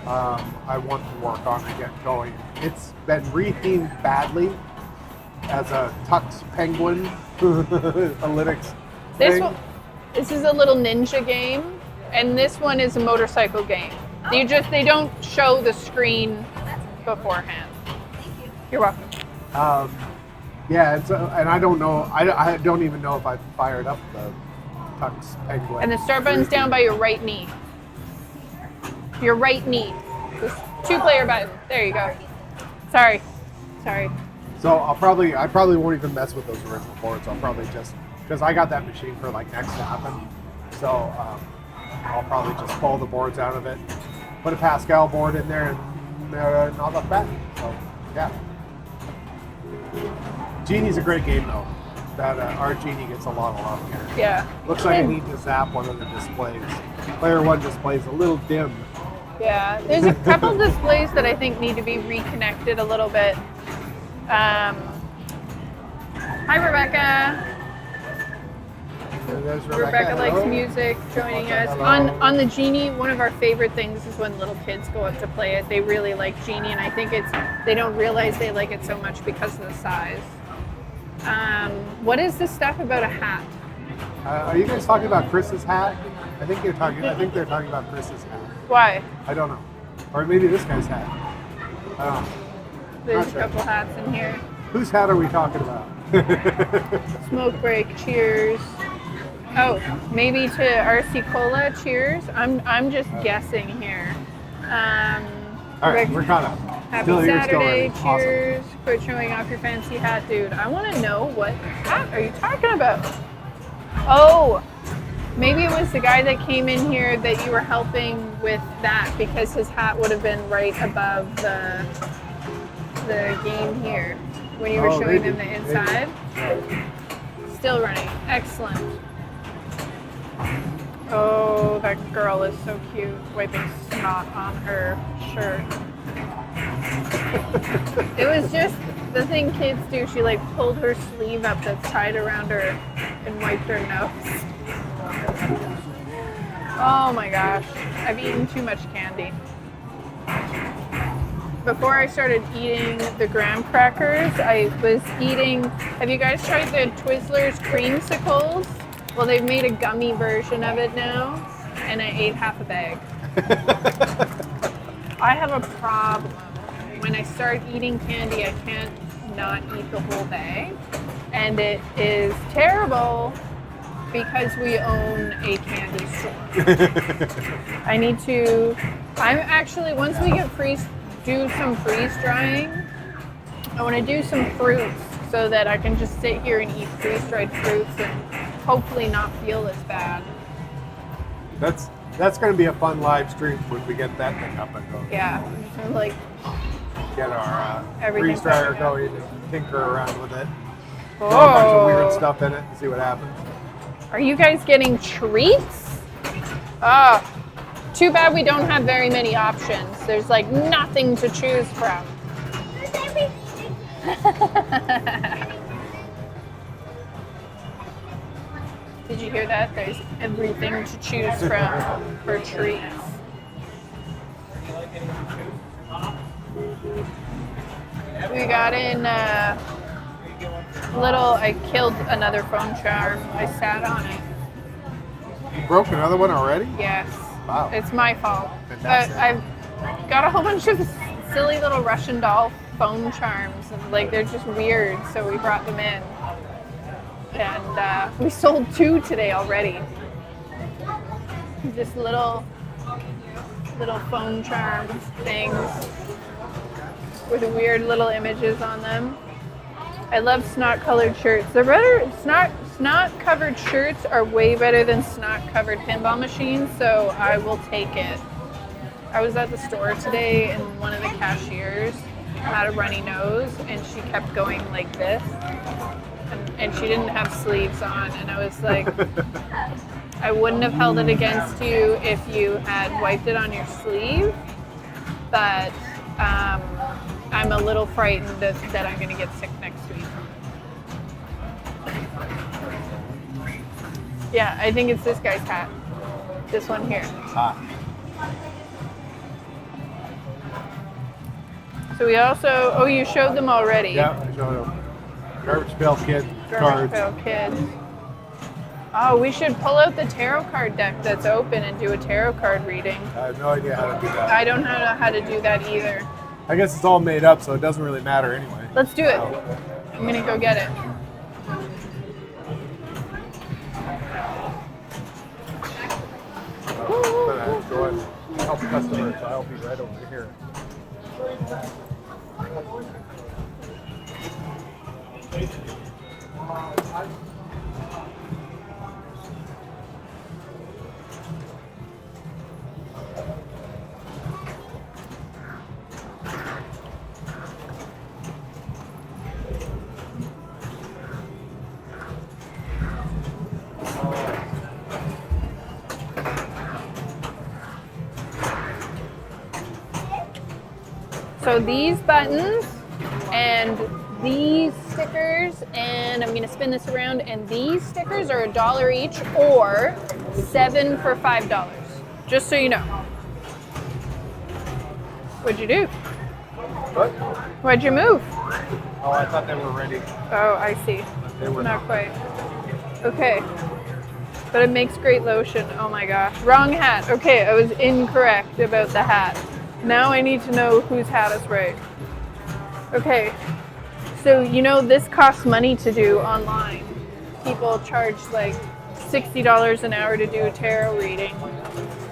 I want to work on and get going. It's been rethemed badly as a Tux Penguin, a Linux thing. This is a little ninja game, and this one is a motorcycle game. They don't show the screen beforehand. You're welcome. Yeah, and I don't know. I don't even know if I fired up the Tux Penguin. And the start button's down by your right knee. Your right knee. This 2-player button. There you go. Sorry. So I probably won't even mess with those original boards. I'll probably just, because I got that machine for like next to nothing. So I'll probably just pull the boards out of it, put a Pascal board in there, and not look back. So yeah. Genie's a great game though. That our Genie gets a lot of love here. Yeah. Looks like I need to zap one of the displays. Player 1 display's a little dim. Yeah. There's a couple displays that I think need to be reconnected a little bit. Hi, Rebecca. There's Rebecca likes Hello. music, joining us. Hello. On the Genie, one of our favorite things is when little kids go up to play it. They really like Genie, and I think they don't realize they like it so much because of the size. What is this stuff about a hat? Are you guys talking about Chris's hat? I think they're talking about Chris's hat. Why? I don't know. Or maybe this guy's hat. I don't know. There's Not a sure. couple hats in here. Whose hat are we talking about? Smoke break, cheers. Oh, maybe to RC Cola, cheers. I'm just guessing here. All right, Rick, we're caught up. Happy Still here, still Saturday, ready. cheers. Quit showing off your fancy hat, dude. I want to know what hat are you talking about? Oh, maybe it was the guy that came in here that you were helping with that, because his hat would have been right above the game here when you were Oh, showing maybe, them the inside. maybe. Still running. Excellent. Oh, that girl is so cute, wiping snot on her shirt. It was just the thing kids do. She like pulled her sleeve up that's tied around her and wiped her nose. Oh my gosh, I've eaten too much candy. Before I started eating the graham crackers, I was eating, have you guys tried the Twizzlers creamsicles? Well, they've made a gummy version of it now, and I ate half a bag. I have a problem. When I start eating candy, I can't not eat the whole bag, and it is terrible because we own a candy store. I'm actually, once we get do some freeze drying, I want to do some fruits so that I can just sit here and eat freeze-dried fruits and hopefully not feel as bad. That's going to be a fun live stream when we get that thing up and going. Yeah, so like Get our Everything freeze dryer coming up. going and tinker around with it. Throw a bunch of weird stuff in it and see what happens. Are you guys getting treats? Ah, too bad we don't have very many options. There's like nothing to choose from. There's everything. Did you hear that? There's everything to choose from for treats. We got in I killed another phone charm. I sat on it. You broke another one already? Yes. Wow. It's my fault. But Fantastic. I've got a whole bunch of silly little Russian doll phone charms, and like they're just weird. So we brought them in, and we sold 2 today already. Just little phone charm things with weird little images on them. I love snot-colored shirts. They're better. Snot-covered shirts are way better than snot-covered pinball machines, so I will take it. I was at the store today, and one of the cashiers had a runny nose, and she kept going like this, and she didn't have sleeves on, and I was like, I wouldn't have held it against you if you had wiped it on your sleeve, but I'm a little frightened that I'm going to get sick next week. Yeah, I think it's this guy's hat. This one here. Ah. So we also, oh, you showed them already. Yeah, I showed them. Garbage Pail Kid Garbage cards. Pail Kids. Oh, we should pull out the tarot card deck that's open and do a tarot card reading. I have no idea how to do that. I don't know how to do that either. I guess it's all made up, so it doesn't really matter anyway. Let's do it. I'm gonna go get it. Go and help the customer, so I'll be right over here. So these buttons and these stickers, and I'm gonna spin this around, and these stickers are $1 each or 7 for $5. Just so you know. What'd you do? What? Why'd you move? Oh, I thought they were ready. Oh, I see. They were Not quite. Okay. But it makes great lotion. Oh my gosh. Wrong hat. Okay, I was incorrect about the hat. Now I need to know whose hat is right. Okay. So, you know, this costs money to do online. People charge like $60 an hour to do a tarot reading.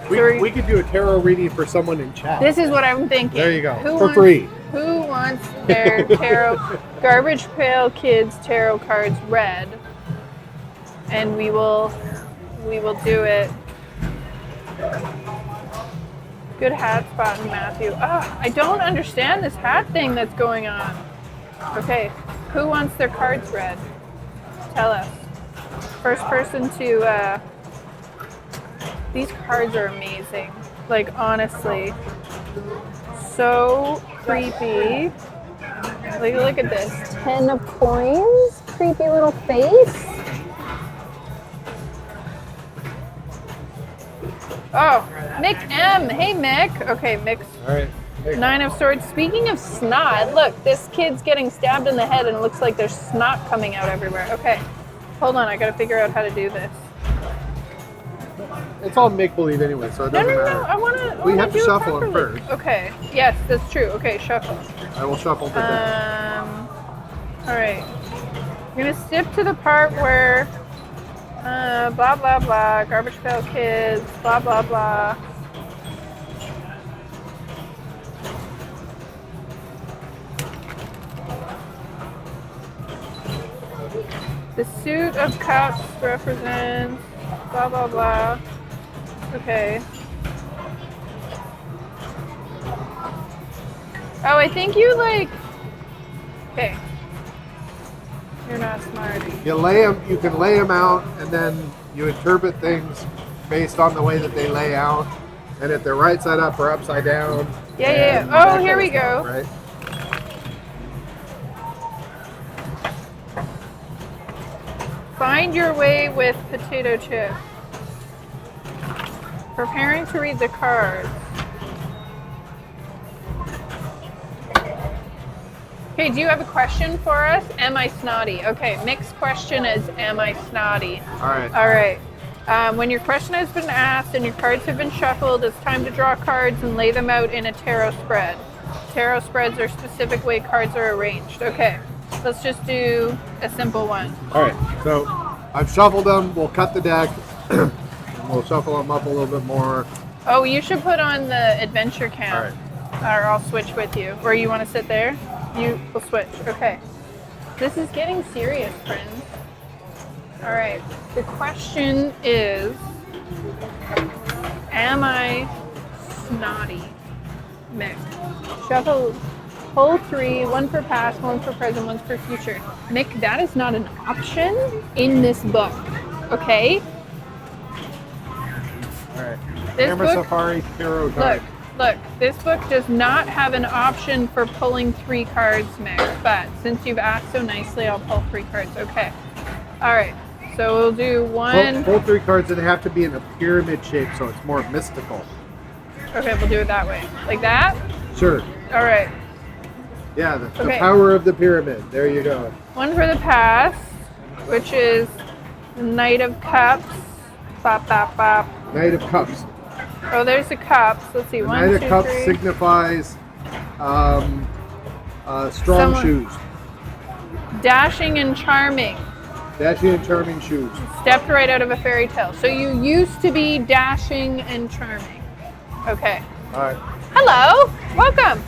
We could do a tarot reading for someone in chat. This is what I'm thinking. There you go. Who For wants, free. Who wants their tarot, Garbage Pail Kids tarot cards read? And we will do it. Good hat spot, Matthew. I don't understand this hat thing that's going on. Okay, who wants their cards read? Tell us. First person to, these cards are amazing. Like, honestly. So creepy. Look at this. 10 of coins. Creepy little face. Oh, Mick M. Hey, Mick. Okay, Mick's All right. Hey. 9 of swords. Speaking of snot, look, this kid's getting stabbed in the head and it looks like there's snot coming out everywhere. Okay, hold on. I got to figure out how to do this. It's all make-believe anyway, so it doesn't matter. No. I want to. We have to do it shuffle them properly. first. Okay. Yes, that's true. Okay, shuffle. I will shuffle the deck. All right. I'm gonna skip to the part where blah blah blah, Garbage Pail Kids, blah blah blah. The suit of cups represents blah blah blah. Okay. Oh, I think you like. Okay. You're not smart. You can lay them out, and then you interpret things based on the way that they lay out, and if they're right side up or upside down. Yeah. and Oh, that here kind we of stuff, go. Right? Find your way with potato chip. Preparing to read the cards. Okay, do you have a question for us? Am I snotty? Okay, Mick's question is, am I snotty? All right. All right. When your question has been asked and your cards have been shuffled, it's time to draw cards and lay them out in a tarot spread. Tarot spreads are specific way cards are arranged. Okay, let's just do a simple one. All right, so I've shuffled them. We'll cut the deck. And we'll shuffle them up a little bit more. Oh, you should put on the adventure cam. All right. Or I'll switch with you. Or you want to sit there? You will switch. Okay. This is getting serious, friends. All right. The question is, am I snotty? Mick. Shuffle, pull 3, 1 for past, 1 for present, 1 for future. Mick, that is not an option in this book. Okay? All right. This Camera book- Safari Tarot Look, card. look, this book does not have an option for pulling 3 cards, Mick, but since you've asked so nicely, I'll pull 3 cards. Okay. All right. So we'll do one. Pull 3 cards and they have to be in a pyramid shape so it's more mystical. Okay, we'll do it that way. Like that? Sure. All right. Yeah, the Okay. power of the pyramid. There you go. 1 for the past, which is the Knight of Cups. Bop, bop, bop. Knight of Cups. Oh, there's the cups. Let's see. The 1, Knight 2, of Cups 3. signifies strong Someone- shoes. Dashing and charming. Dashing and charming shoes. Stepped right out of a fairy tale. So you used to be dashing and charming. Okay. All right. Hello. Welcome.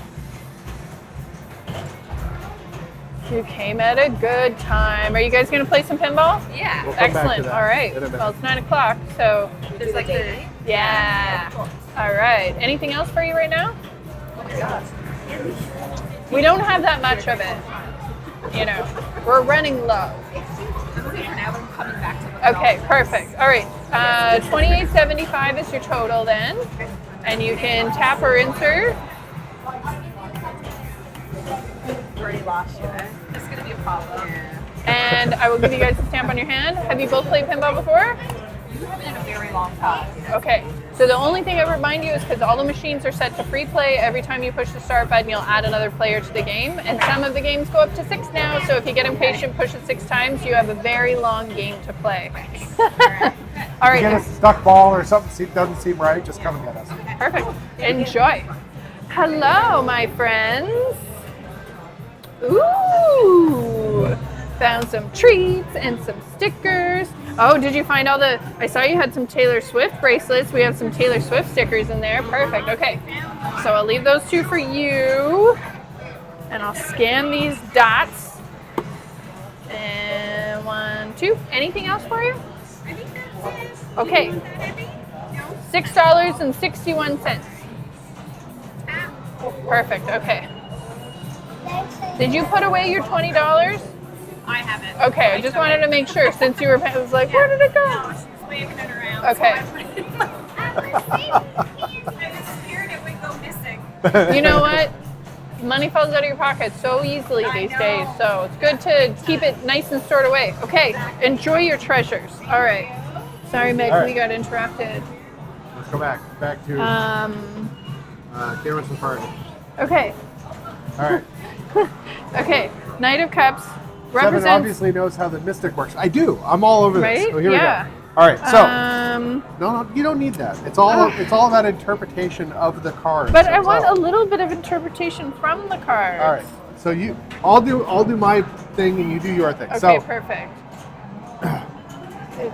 You came at a good time. Are you guys going to play some pinball? Yeah. We'll come back to Excellent. that All right. in a minute. Well, it's 9 o'clock, so There's like the. yeah. Cool. All right. Anything else for you right now? Oh my gosh. We don't have that much of it. You know, we're running low. I'm okay for now, but I'm coming back to the. Okay, perfect. All right. $28.75 is your total then, and you can tap or insert. Already lost you. It's gonna be a problem. And I will give you guys a stamp on your hand. Have you both played pinball before? You haven't in a very long time. Okay. So the only thing I remind you is because all the machines are set to free play, every time you push the start button, you'll add another player to the game. And some of the games go up to 6 now, so if you get impatient, push it 6 times, you have a very long game to play. All Get a right. stuck ball or something doesn't seem right, just come and get us. Perfect. Enjoy. Hello, my friends. Ooh. Found some treats and some stickers. Oh, did you find all the... I saw you had some Taylor Swift bracelets. We have some Taylor Swift stickers in there. Perfect. Okay. So I'll leave those 2 for you. And I'll scan these dots. And 1, 2. Anything else for you? I think that's it. Okay. $6.61. Perfect. Okay. Did you put away your $20? I haven't. Okay, I just wanted to make sure since you were. I was like, where did it No, go? she's waving it around. Okay. So I was scared it would go missing. You know what? Money falls out of your pocket so easily these days, so it's good to keep it nice and stored away. Okay, enjoy your treasures. All right. Sorry, Meg, All right. we got interrupted. Let's go back to Camera Safari. Okay. All right. Okay. Knight of Cups Seven represents. obviously knows how the mystic works. I do. I'm all over this. Right? So here Yeah. we go. All right. So Um, no, you don't need that. It's all about interpretation of the cards. but I That's want all. a little bit of interpretation from the cards. All right. So I'll do my thing and you do your thing. Okay, so perfect.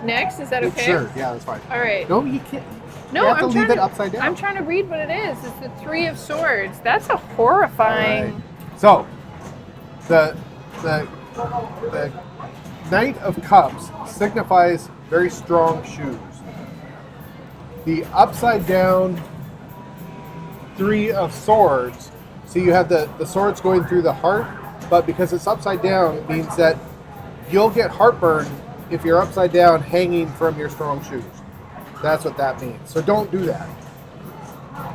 Next, is that okay? sure. Yeah, that's fine. All right. No, you can't. No, you have to I'm leave trying it upside down. I'm trying to read what it is. It's the 3 of Swords. That's a All horrifying. right. So the Knight of Cups signifies very strong shoes. The upside down 3 of Swords, so you have the swords going through the heart, but because it's upside down, it means that you'll get heartburn if you're upside down hanging from your strong shoes. That's what that means. So don't do that.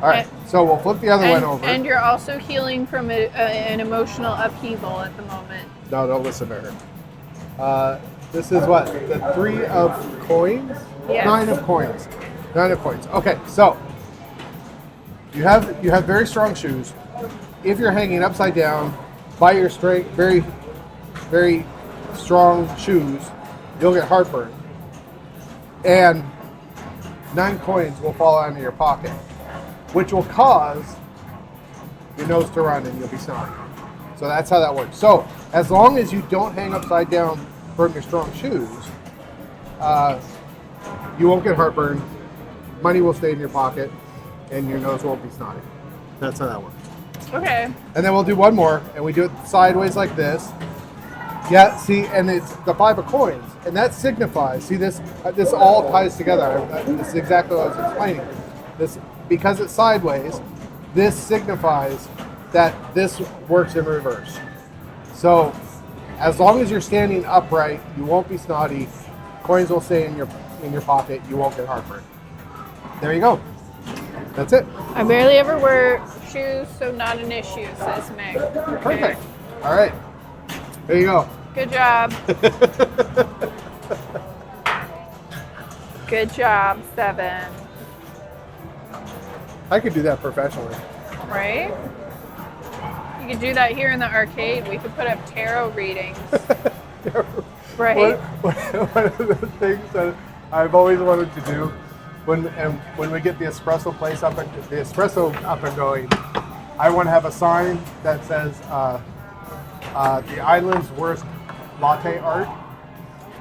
All right, so we'll flip the other one over. And you're also healing from an emotional upheaval at the moment. No, don't listen to her. This is what? The 3 of coins? Yes. 9 of coins. 9 of coins. Okay, so you have very strong shoes. If you're hanging upside down by your very, very strong shoes, you'll get heartburn. And 9 coins will fall out of your pocket, which will cause your nose to run and you'll be snotty. So that's how that works. So as long as you don't hang upside down from your strong shoes, you won't get heartburn, money will stay in your pocket, and your nose won't be snotty. That's how that works. Okay. And then we'll do one more, and we do it sideways like this. Yeah, see, and it's the 5 of coins, and that signifies. See, this all ties together. This is exactly what I was explaining. This, because it's sideways, this signifies that this works in reverse. So, as long as you're standing upright, you won't be snotty. Coins will stay in your pocket. You won't get heartburn. There you go. That's it. I barely ever wear shoes, so not an issue, says Meg. Okay. Perfect. All right. There you go. Good job. Good job, 7. I could do that professionally. Right? You could do that here in the arcade. We could put up tarot readings. Right? One of the things that I've always wanted to do when we get the espresso place up and going, I want to have a sign that says the island's worst latte art,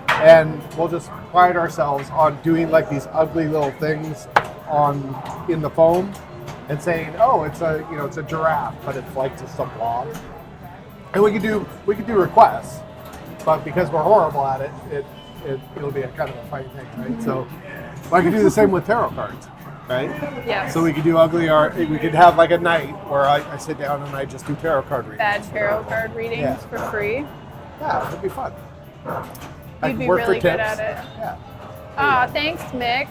and we'll just pride ourselves on doing like these ugly little things in the foam and saying, oh, it's a giraffe, but it's like just a blob. And we could do requests, but because we're horrible at it, it'll be a kind of a funny thing, right? So I could do the same with tarot cards, right? Yeah. So we could do ugly art. We could have like a night where I sit down and I just do tarot card readings. Bad tarot card readings Yeah. for free. Yeah, it'd be fun. I You'd could be work for really good tips. at it. Yeah. Ah, thanks, Mick.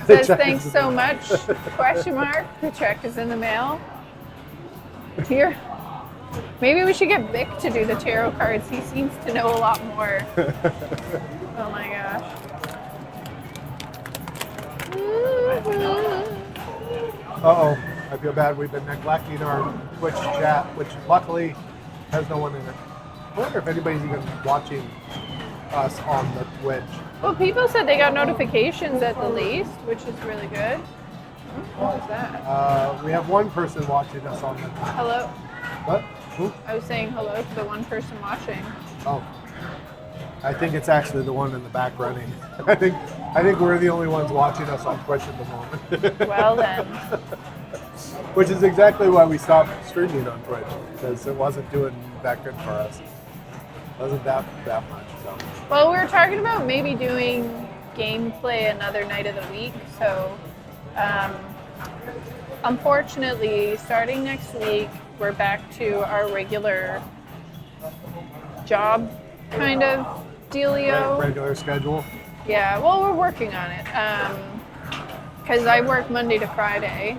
Says Check thanks is- so much. Question mark. The check is in the mail. Here. Maybe we should get Mick to do the tarot cards. He seems to know a lot more. Oh my gosh. Uh-oh. I feel bad. We've been neglecting our Twitch chat, which luckily has no one in it. I wonder if anybody's even watching us on the Twitch. Well, people said they got notifications at the least, which is really good. What was that? We have one person watching us on the... Hello. What? Who? I was saying hello to the one person watching. Oh. I think it's actually the one in the back running. I think we're the only ones watching us on Twitch at the moment. Well then. Which is exactly why we stopped streaming on Twitch, because it wasn't doing that good for us. It wasn't that much. So. Well, we were talking about maybe doing gameplay another night of the week. So, unfortunately, starting next week, we're back to our regular job kind of dealio. Regular schedule. Yeah, well, we're working on it. Because I work Monday to Friday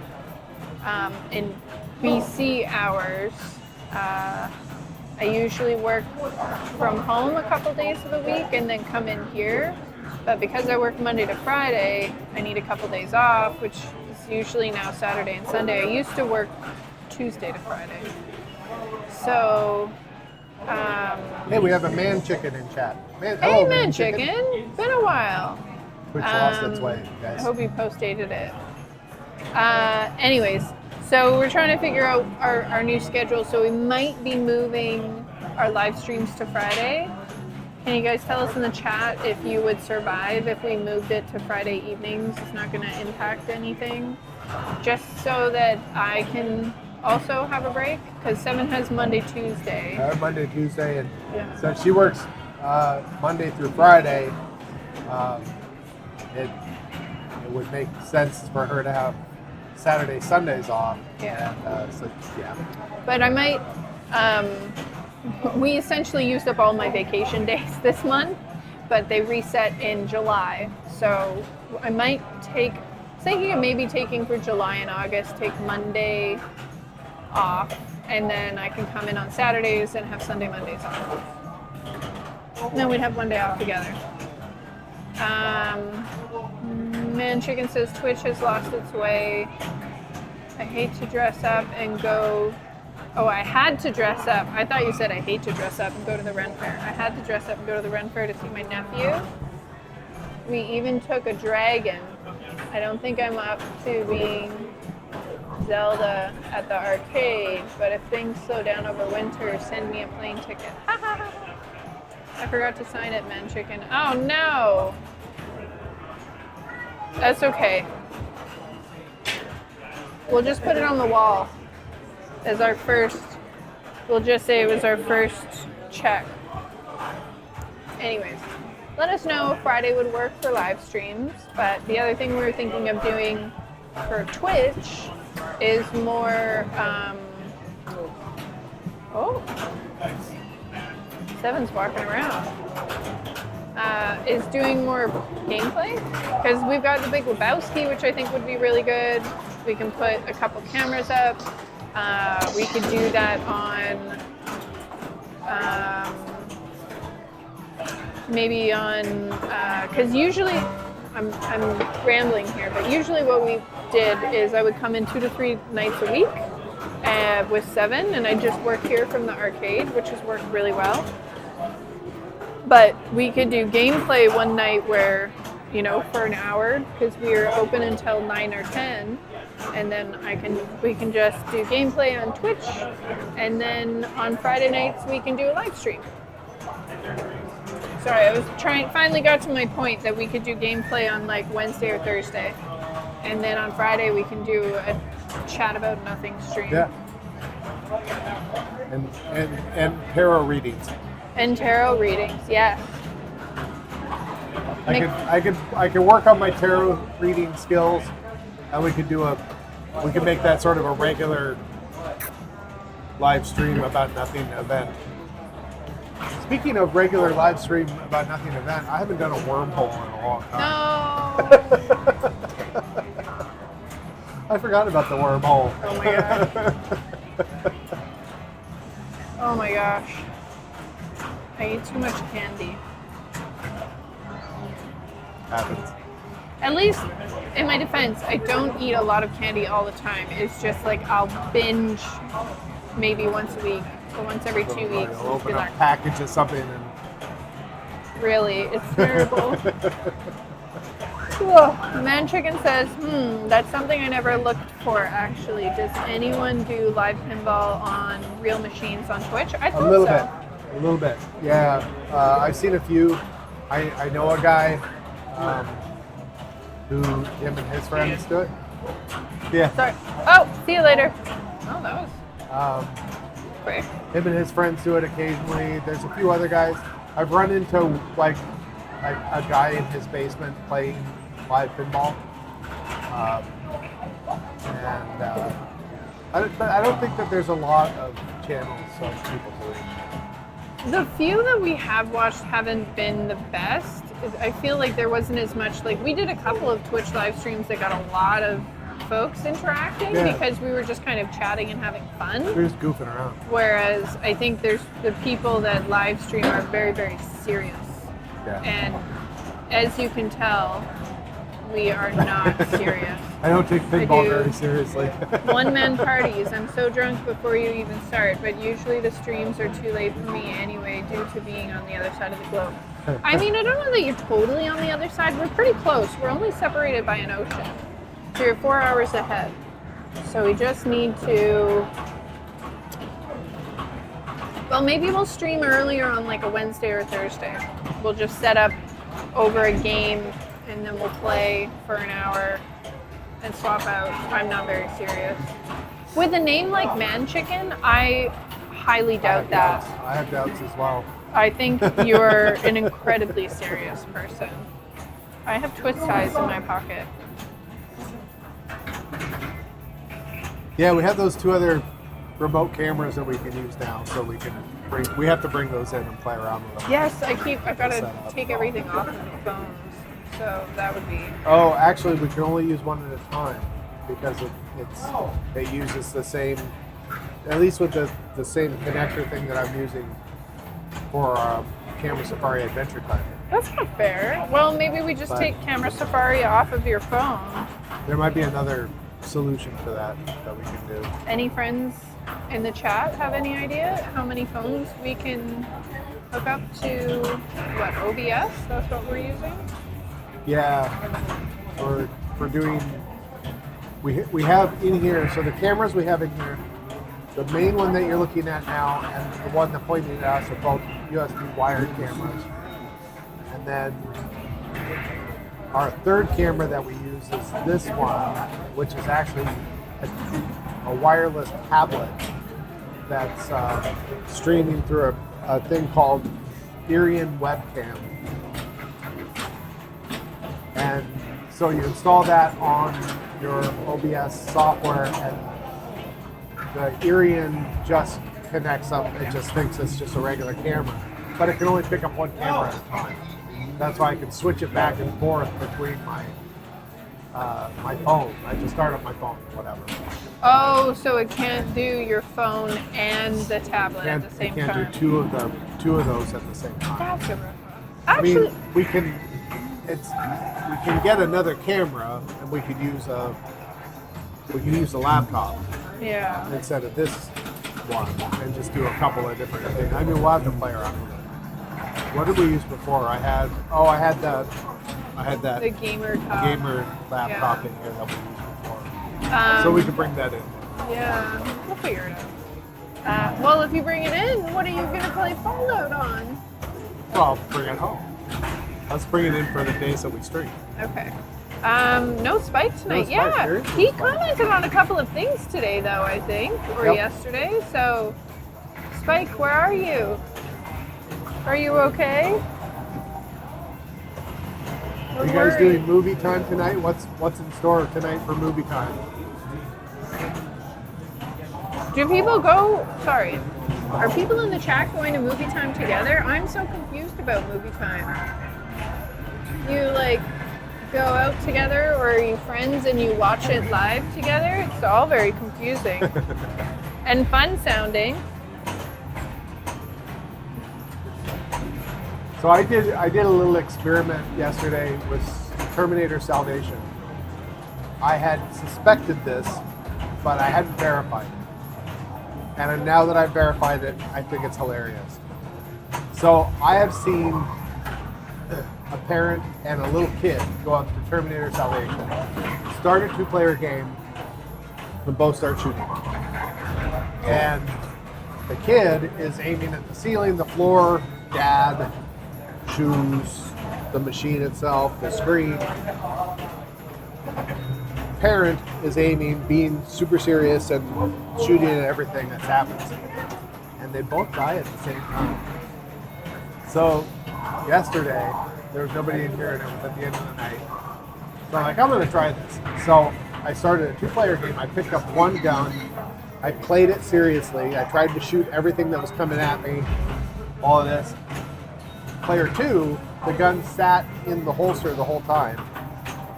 in BC hours. I usually work from home a couple days of the week and then come in here. But because I work Monday to Friday, I need a couple days off, which is usually now Saturday and Sunday. I used to work Tuesday to Friday. So, Hey, we have a man chicken in chat. hey, Hello, man chicken. Been a while. Which lost its way, I guys. hope you post-dated it. Anyways, so we're trying to figure out our new schedule. So we might be moving our live streams to Friday. Can you guys tell us in the chat if you would survive if we moved it to Friday evenings? It's not going to impact anything. Just so that I can also have a break, because 7 has Monday, Tuesday. Monday, Tuesday, and Yeah. so she works Monday through Friday. It would make sense for her to have Saturday, Sundays off. Yeah. So yeah. But I might, we essentially used up all my vacation days this month, but they reset in July. So I might thinking of maybe taking for July and August, take Monday off, and then I can come in on Saturdays and have Sunday, Mondays off. And then we'd have one day off together. Man Chicken says Twitch has lost its way. I hate to dress up and go. Oh, I had to dress up. I thought you said I hate to dress up and go to the Ren Fair. I had to dress up and go to the Ren Fair to see my nephew. We even took a dragon I don't think I'm up to being Zelda at the arcade, but if things slow down over winter, send me a plane ticket. I forgot to sign it, Man Chicken. Oh no! That's okay. We'll just put it on the wall as our first, we'll just say it was our first check. Anyways, let us know if Friday would work for live streams, but the other thing we were thinking of doing for Twitch is more, Seven's walking around. Is doing more gameplay, because we've got the Big Lebowski, which I think would be really good. We can put a couple cameras up. We could do that on maybe on because usually I'm rambling here, but usually what we did is I would come in 2 to 3 nights a week with Seven, and I just work here from the arcade, which has worked really well. But we could do gameplay one night where, you know, for an hour, because we are open until 9 or 10, and then we can just do gameplay on Twitch, and then on Friday nights we can do a live stream. Sorry, I was finally got to my point that we could do gameplay on like Wednesday or Thursday, and then on Friday we can do a chat about nothing stream. Yeah. And tarot readings. And tarot readings, yeah. I could work on my tarot reading skills, and we could make that sort of a regular live stream about nothing event. Speaking of regular live stream about nothing event, I haven't done a wormhole in a long time. No. I forgot about the wormhole. Oh my gosh. Oh my gosh. I eat too much candy. Happens. At least, in my defense, I don't eat a lot of candy all the time. It's just like I'll binge maybe once a week or once every 2 weeks. I'll open a package of something and really, it's terrible. Ugh. Man Chicken says, that's something I never looked for actually. Does anyone do live pinball on real machines on Twitch? I thought a little so. bit. A little bit, yeah. I've seen a few. I know a guy who him and his friends do it. Yeah. Sorry. Oh, see you later. Oh, that was quick. Him and his friends do it occasionally. There's a few other guys. I've run into like a guy in his basement playing live pinball, and I don't think that there's a lot of channels of people doing it. The few that we have watched haven't been the best. I feel like there wasn't as much, like we did a couple of Twitch live streams that got a lot of folks interacting because we were just kind of chatting and having fun. We're just goofing around. Whereas I think there's the people that live stream are very, very serious. Yeah. And as you can tell, we are not serious. I don't take pinball very seriously. One-man parties. I'm so drunk before you even start, but usually the streams are too late for me anyway due to being on the other side of the globe. I mean, I don't know that you're totally on the other side. We're pretty close. We're only separated by an ocean. So you're 4 hours ahead. So we just need to... Well, maybe we'll stream earlier on like a Wednesday or Thursday. We'll just set up over a game and then we'll play for an hour and swap out. I'm not very serious. With a name like Man Chicken, I highly doubt that. I have doubts as well. I think you're an incredibly serious person. I have twist ties in my pocket. Yeah, we have those 2 other remote cameras that we can use now, so we have to bring those in and play around with them. Yes, I've got to take everything off of the phones. So that would be... Oh, actually, we can only use one at a time because it uses the same, at least with the same connector thing that I'm using for Camera Safari Adventure Time. That's not fair. Well, maybe we just take Camera Safari off of your phone. There might be another solution for that we can do. Any friends in the chat have any idea how many phones we can hook up to, OBS? That's what we're using? Yeah, or for doing. We have in here. So the cameras we have in here. The main one that you're looking at now and the one that pointed at us are both USB wired cameras. And then our third camera that we use is this one, which is actually a wireless tablet that's streaming through a thing called Irian webcam. And so you install that on your OBS software, and the Irian just connects up. It just thinks it's just a regular camera, but it can only pick up one camera at a time. That's why I can switch it back and forth between my phone. I just start on my phone, whatever. Oh, so it can't do your phone and the tablet at the same It can't time. do two of those at the same time. That's a rough. I mean, Actually, we can get another camera, and we could use a laptop yeah. instead of this one, and just do a couple of different things. I mean, we'll have to play around with it. What did we use before? I had that The gamer top. gamer laptop Yeah. in here that we used before, so we could bring that in. Yeah, we'll figure it out. Well, if you bring it in, what are you going to play Fallout on? Well, bring it home. Let's bring it in for the days that we stream. Okay. No Spike tonight. No Spike, Yeah, there is no he Spike. commented on a couple of things today, though, I think, or Yep. yesterday. So, Spike, where are you? Are you okay? Are you guys doing movie time tonight? What's in store tonight for movie time? Do people go? Sorry. Are people in the chat going to movie time together? I'm so confused about movie time. You like go out together, or are you friends and you watch it live together? It's all very confusing and fun sounding. So I did a little experiment yesterday with Terminator Salvation. I had suspected this, but I hadn't verified it. And now that I've verified it, I think it's hilarious. So I have seen a parent and a little kid go up to Terminator Salvation, start a 2-player game, and both start shooting. And the kid is aiming at the ceiling, the floor, dad shoots the machine itself, the screen. Parent is aiming, being super serious, and shooting at everything that happens. And they both die at the same time. So yesterday, there was nobody in here, and it was at the end of the night. So I'm like, I'm gonna try this. So I started a 2-player game. I picked up one gun. I played it seriously. I tried to shoot everything that was coming at me, all of this. Player 2, the gun sat in the holster the whole time.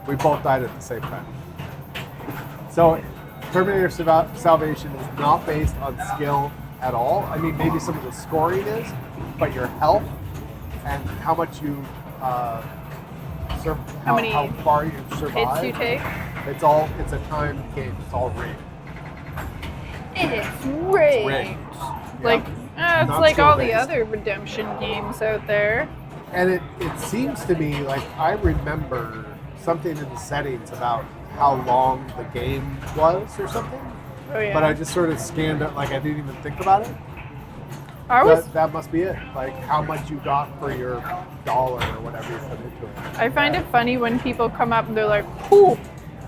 We both died at the same time. So Terminator Salvation is not based on skill at all. I mean, maybe some of the scoring is, but your health and how much you how far you survive. Hits you take? It's a timed game. It's all rigged. It's rigged. Rigged. Like, it's Not like all the skill-based. other redemption games out there. And it seems to me like I remember something in the settings about how long the game was or something. Oh yeah. But I just sort of scanned it like I didn't even think about it. That must be it. Like how much you got for your dollar or whatever you put into it. I find it funny when people come up and they're like, "Cool,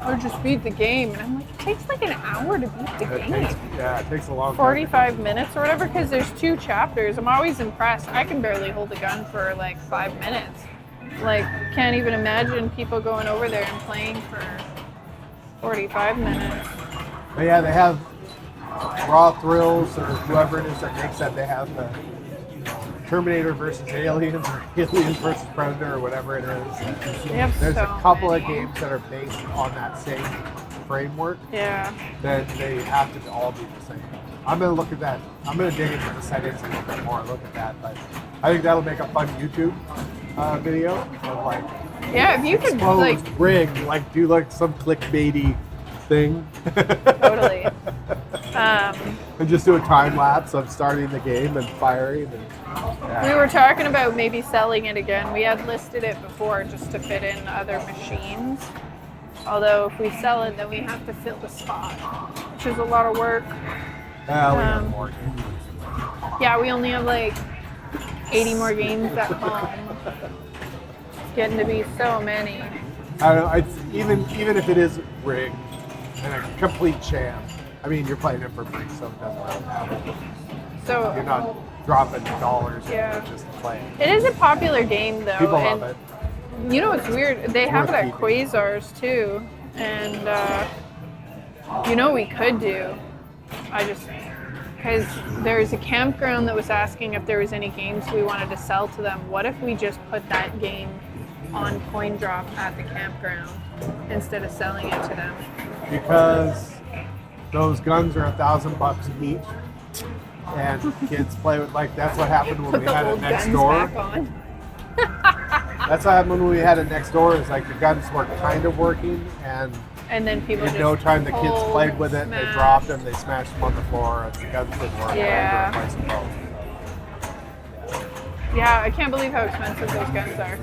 I just beat the game," and I'm like, "It takes like an hour to beat the game." It takes a long 45 minutes or whatever, because there's 2 chapters. I'm always impressed. I can barely hold a gun for like 5 minutes. Like, can't even imagine people going over there and playing for 45 minutes. But yeah, they have Raw Thrills or whoever it is that makes that. They have the Terminator versus Aliens or Aliens versus Predator or whatever it is. They have There's so a couple many. of games that are based on that same framework. Yeah. Then they have to all be the same. I'm gonna look at that. I'm gonna dig into the settings a little bit more. Look at that, but I think that'll make a fun YouTube video of like Yeah, if you could like exposed rig, like do like some clickbaity thing. totally. And just do a time lapse of starting the game and firing. And, We were talking about maybe selling it again. We had listed it before just to fit in other machines. Although if we sell it, then we have to fill the spot, which is a lot of work. We have Um, more games. Yeah, we only have like 80 more games at home. It's getting to be so many. I don't know. It's even if it is rigged and a complete sham. I mean, you're playing it for free, so it doesn't really matter. So You're not dropping dollars. Yeah. You're just playing. it is a popular game though. People and love it. You know what's weird? They have it worth at keeping. Quasars too, and you know what we could do. Because there's a campground that was asking if there was any games we wanted to sell to them. What if we just put that game on coin drop at the campground instead of selling it to them? Because those guns are $1,000 each, and kids play with that's what happened when Put we the had it old next guns door. back on. That's what happened when we had it next door. Is like the guns were kind of working, and And then people in just no time the kids pulled, played with it. They smashed. dropped them, they smashed them on the floor, and the guns didn't work. Yeah. They had to replace them both. Yeah, I can't believe how expensive those guns are.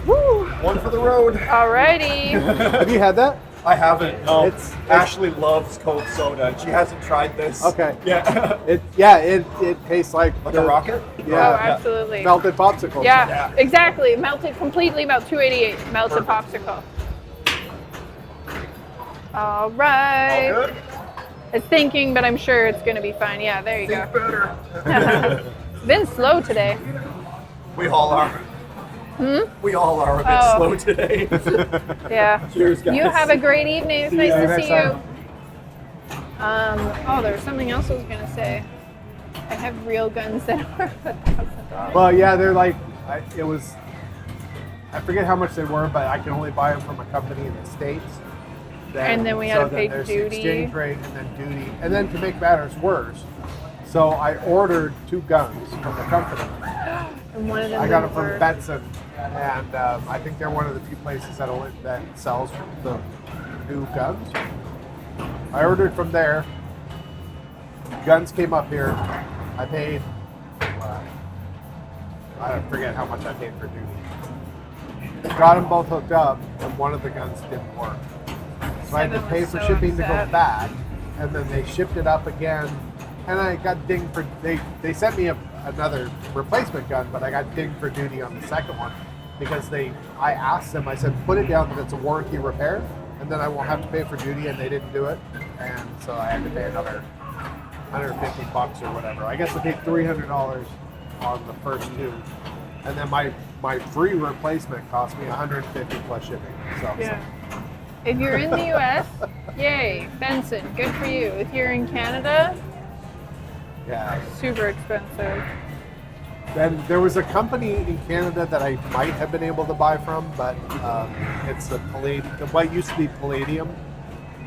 Woo! One for the road. Alrighty. Have you had that? I haven't. No. It's- Ashley loves Coke soda, and she hasn't tried this. Okay. Yeah. It tastes like Like a rocket? Oh, Yeah, absolutely. melted popsicles. Yeah, Yeah. exactly. Melted completely, about 288. Melted popsicle. All right. All good. It's thinking, but I'm sure it's going to be fine. Yeah, there you go. Think better. Been slow today. We all are. We all are a bit Oh. slow today. Yeah. Cheers, guys. You have a great evening. It's nice you to next see you. time. Oh, there was something else I was going to say. I have real guns that are $1,000. Well, yeah, they're like, I forget how much they were, but I can only buy them from a company in the States. And then we had to pay there's duty. exchange rate and then duty. And then to make matters worse, so I ordered 2 guns from the company. And one of them I got them didn't from work. Benson, and I think they're one of the few places that sells the new guns. I ordered from there. Guns came up here. I paid. I forget how much I paid for duty. Got them both hooked up, and one of the guns didn't work. So I had to Seven pay was for so shipping to upset. go back, and then they shipped it up again, and I got dinged for. They sent me another replacement gun, but I got dinged for duty on the second one because I asked them. I said, put it down that it's a warranty repair, and then I won't have to pay for duty, and they didn't do it, and so I had to pay another $150 or whatever. I guess I paid $300 on the first 2, and then my free replacement cost me $150 plus shipping. So Yeah. If you're in the US, yay, Benson, good for you. If you're in Canada, yeah. super expensive. Then there was a company in Canada that I might have been able to buy from, but it's what used to be Palladium,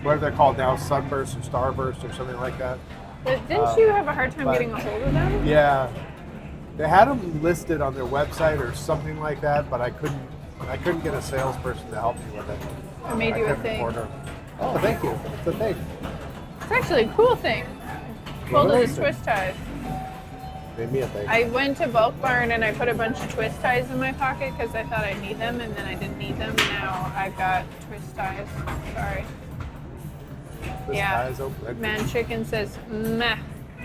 whatever they're called now, Sunburst or Starburst or something like that. But didn't you have a hard time but- getting a hold of them? Yeah, they had them listed on their website or something like that, but I couldn't get a salesperson to help me with it. I made you a couldn't thing. order. Oh, thank you. It's a thing. It's actually a cool thing. Folded What the is it? twist ties. Made me a thing. I went to Bulk Barn and I put a bunch of twist ties in my pocket because I thought I'd need them, and then I didn't need them. Now I've got twist ties. Sorry. This yeah. guy's open. Man Chicken says, meh,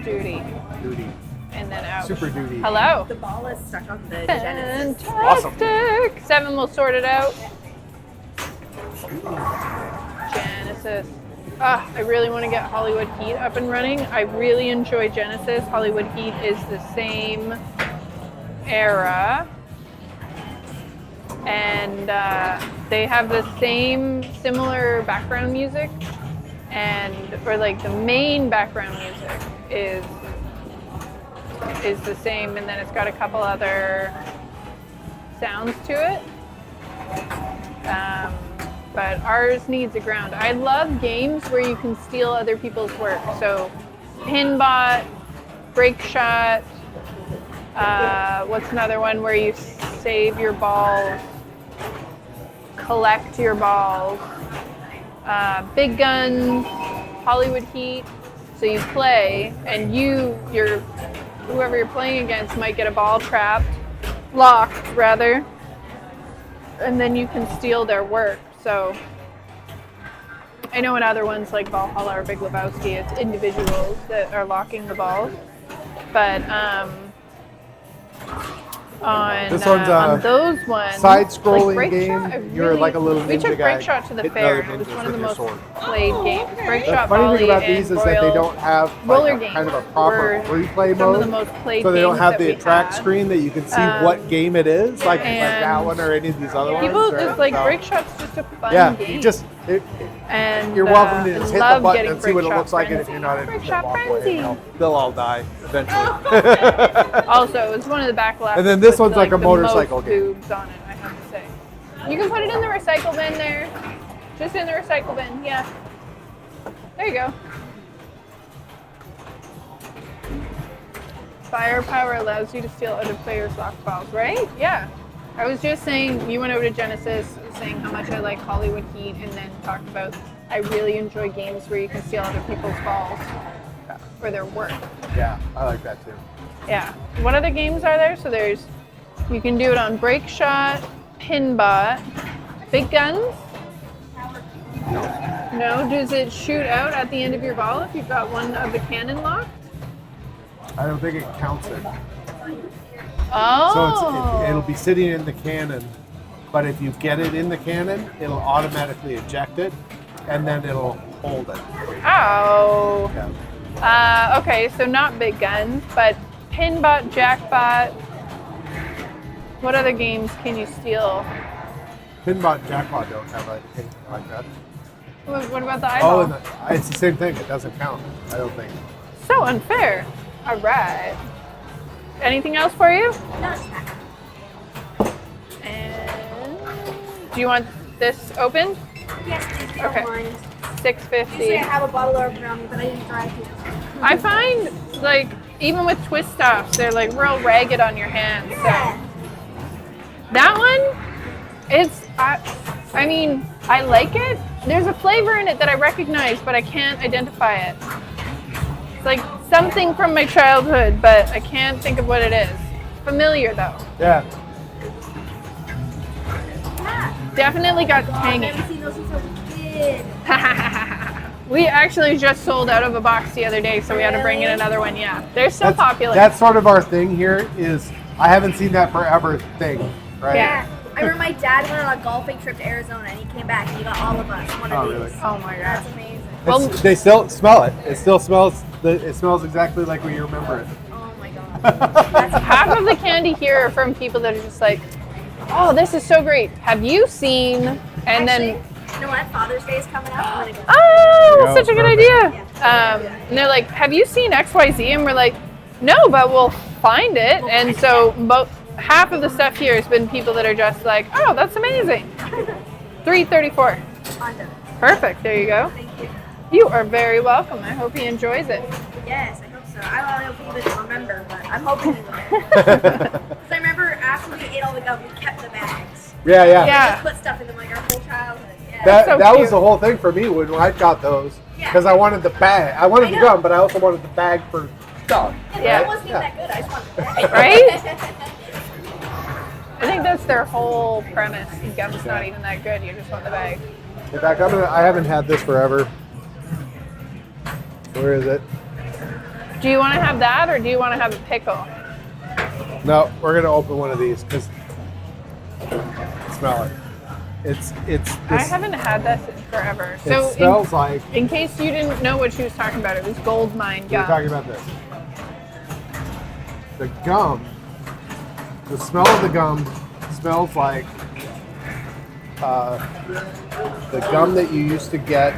duty. Duty. And then out. Super duty. Hello. The ball is stuck on the Genesis. Fantastic. 7 will sort it out. Genesis. I really want to get Hollywood Heat up and running. I really enjoy Genesis. Hollywood Heat is the same era. And they have the same similar background music. Or like the main background music is the same, and then it's got a couple other sounds to it. But ours needs a ground. I love games where you can steal other people's work. So Pinbot, Break Shot, what's another one where you save your balls, collect your balls, Big Guns, Hollywood Heat. So you play, and whoever you're playing against might get a ball locked rather, and then you can steal their work. So I know in other ones like Valhalla or Big Lebowski, it's individuals that are locking the balls. But This one's on those ones, side-scrolling like game. Breakshot, You're like a little we ninja took guy. Breakshot to the hitting fair. other It was ninjas one of the with your most sword. played games. The Breakshot, funny volley, thing about and these is that they Royal don't have roller like kind of a games proper were replay some of the mode. most played So they don't games have that the we attract had. screen that you can see what game it is, like that and one or any of these other ones. People right? just like So, Breakshot's just a fun yeah, game. you just and you're welcome to I just hit the love button getting and see what it Breakshot looks like, and if Frenzy. you're not interested, Breakshot walk away. Frenzy. They'll all die eventually. Also, it's one of the back left. And then this with, one's like a the motorcycle most game. boobs on it, I have to say. You can put it in the recycle bin there. Just in the recycle bin, yeah. There you go. Firepower allows you to steal other players' lock files, right? Yeah. I was just saying, you went over to Genesis saying how much I like Hollywood Heat, and then talked about I really enjoy games where you can steal other people's balls for their work. Yeah, I like that too. Yeah. What other games are there? So there's, you can do it on Breakshot, Pinbot, Big Guns. No. Does it shoot out at the end of your ball if you've got one of the cannon locked? I don't think it counts it. Oh. So it'll be sitting in the cannon, but if you get it in the cannon, it'll automatically eject it, and then it'll hold it. Oh. Yeah. Okay, so not Big Guns, but Pinbot, Jackpot. What other games can you steal? Pinbot and Jackpot don't have anything like that. What about the eyeball? Oh, and it's the same thing. It doesn't count, I don't think. So unfair. All right. Anything else for you? No. And do you want this opened? Yes, please. Don't Okay. mind. $6.50. Usually I have a bottle opener on me, but I didn't drive here. I find like even with twist stops, they're like real ragged on your hands. Yeah. So that one, it's I mean I like it. There's a flavor in it that I recognize, but I can't identify it. It's like something from my childhood, but I can't think of what it is. Familiar though. Yeah. Definitely got I've tangy. never seen those since I was a kid. We actually just sold out of a box the other day, so we had to bring in another one. Yeah, they're so popular. That's sort of our thing here is I haven't seen that forever thing, right? Yeah. I remember my dad went on a golfing trip to Arizona and he came back and he got all of us one of Oh, these. really? Oh my god. That's amazing. Well- They still smell it. It still smells. It smells exactly like when you remember it. Oh my god. That's Half of the candy here are from people that are just like, oh, this is so great. Have you seen? And Actually, then, you know what? Father's Day is coming up. I'm gonna go. oh, There you that's go, such a good idea. And they're like, have you seen XYZ? And we're like, no, but we'll find it. And so half of the stuff here has been people that are just like, oh, that's amazing. $3.34. On to it. Perfect. There you go. Thank you. You are very welcome. I hope he enjoys it. Yes, I hope so. I don't know if he even remember, but I'm hoping he will. Because I remember after we ate all the gum, we kept the bags. Yeah, yeah. Yeah. Just put stuff in them like our whole childhood. Yeah. That so that cute. was the whole thing for me when I got those. Yeah. Because I wanted the bag. I wanted I the know. gum, but I also wanted the bag for stuff. Yeah. That wasn't even that good. I just wanted the bag. Right? I think that's their whole premise. Gum's not even that good. You just want the bag. In fact, I haven't had this forever. Where is it? Do you want to have that, or do you want to have a pickle? No, we're gonna open one of these because smell it. It's I this, haven't had this in forever. it So, smells like in case you didn't know what she was talking about, it was gold mine we're gum. talking about this. The gum, the smell of the gum smells like the gum that you used to get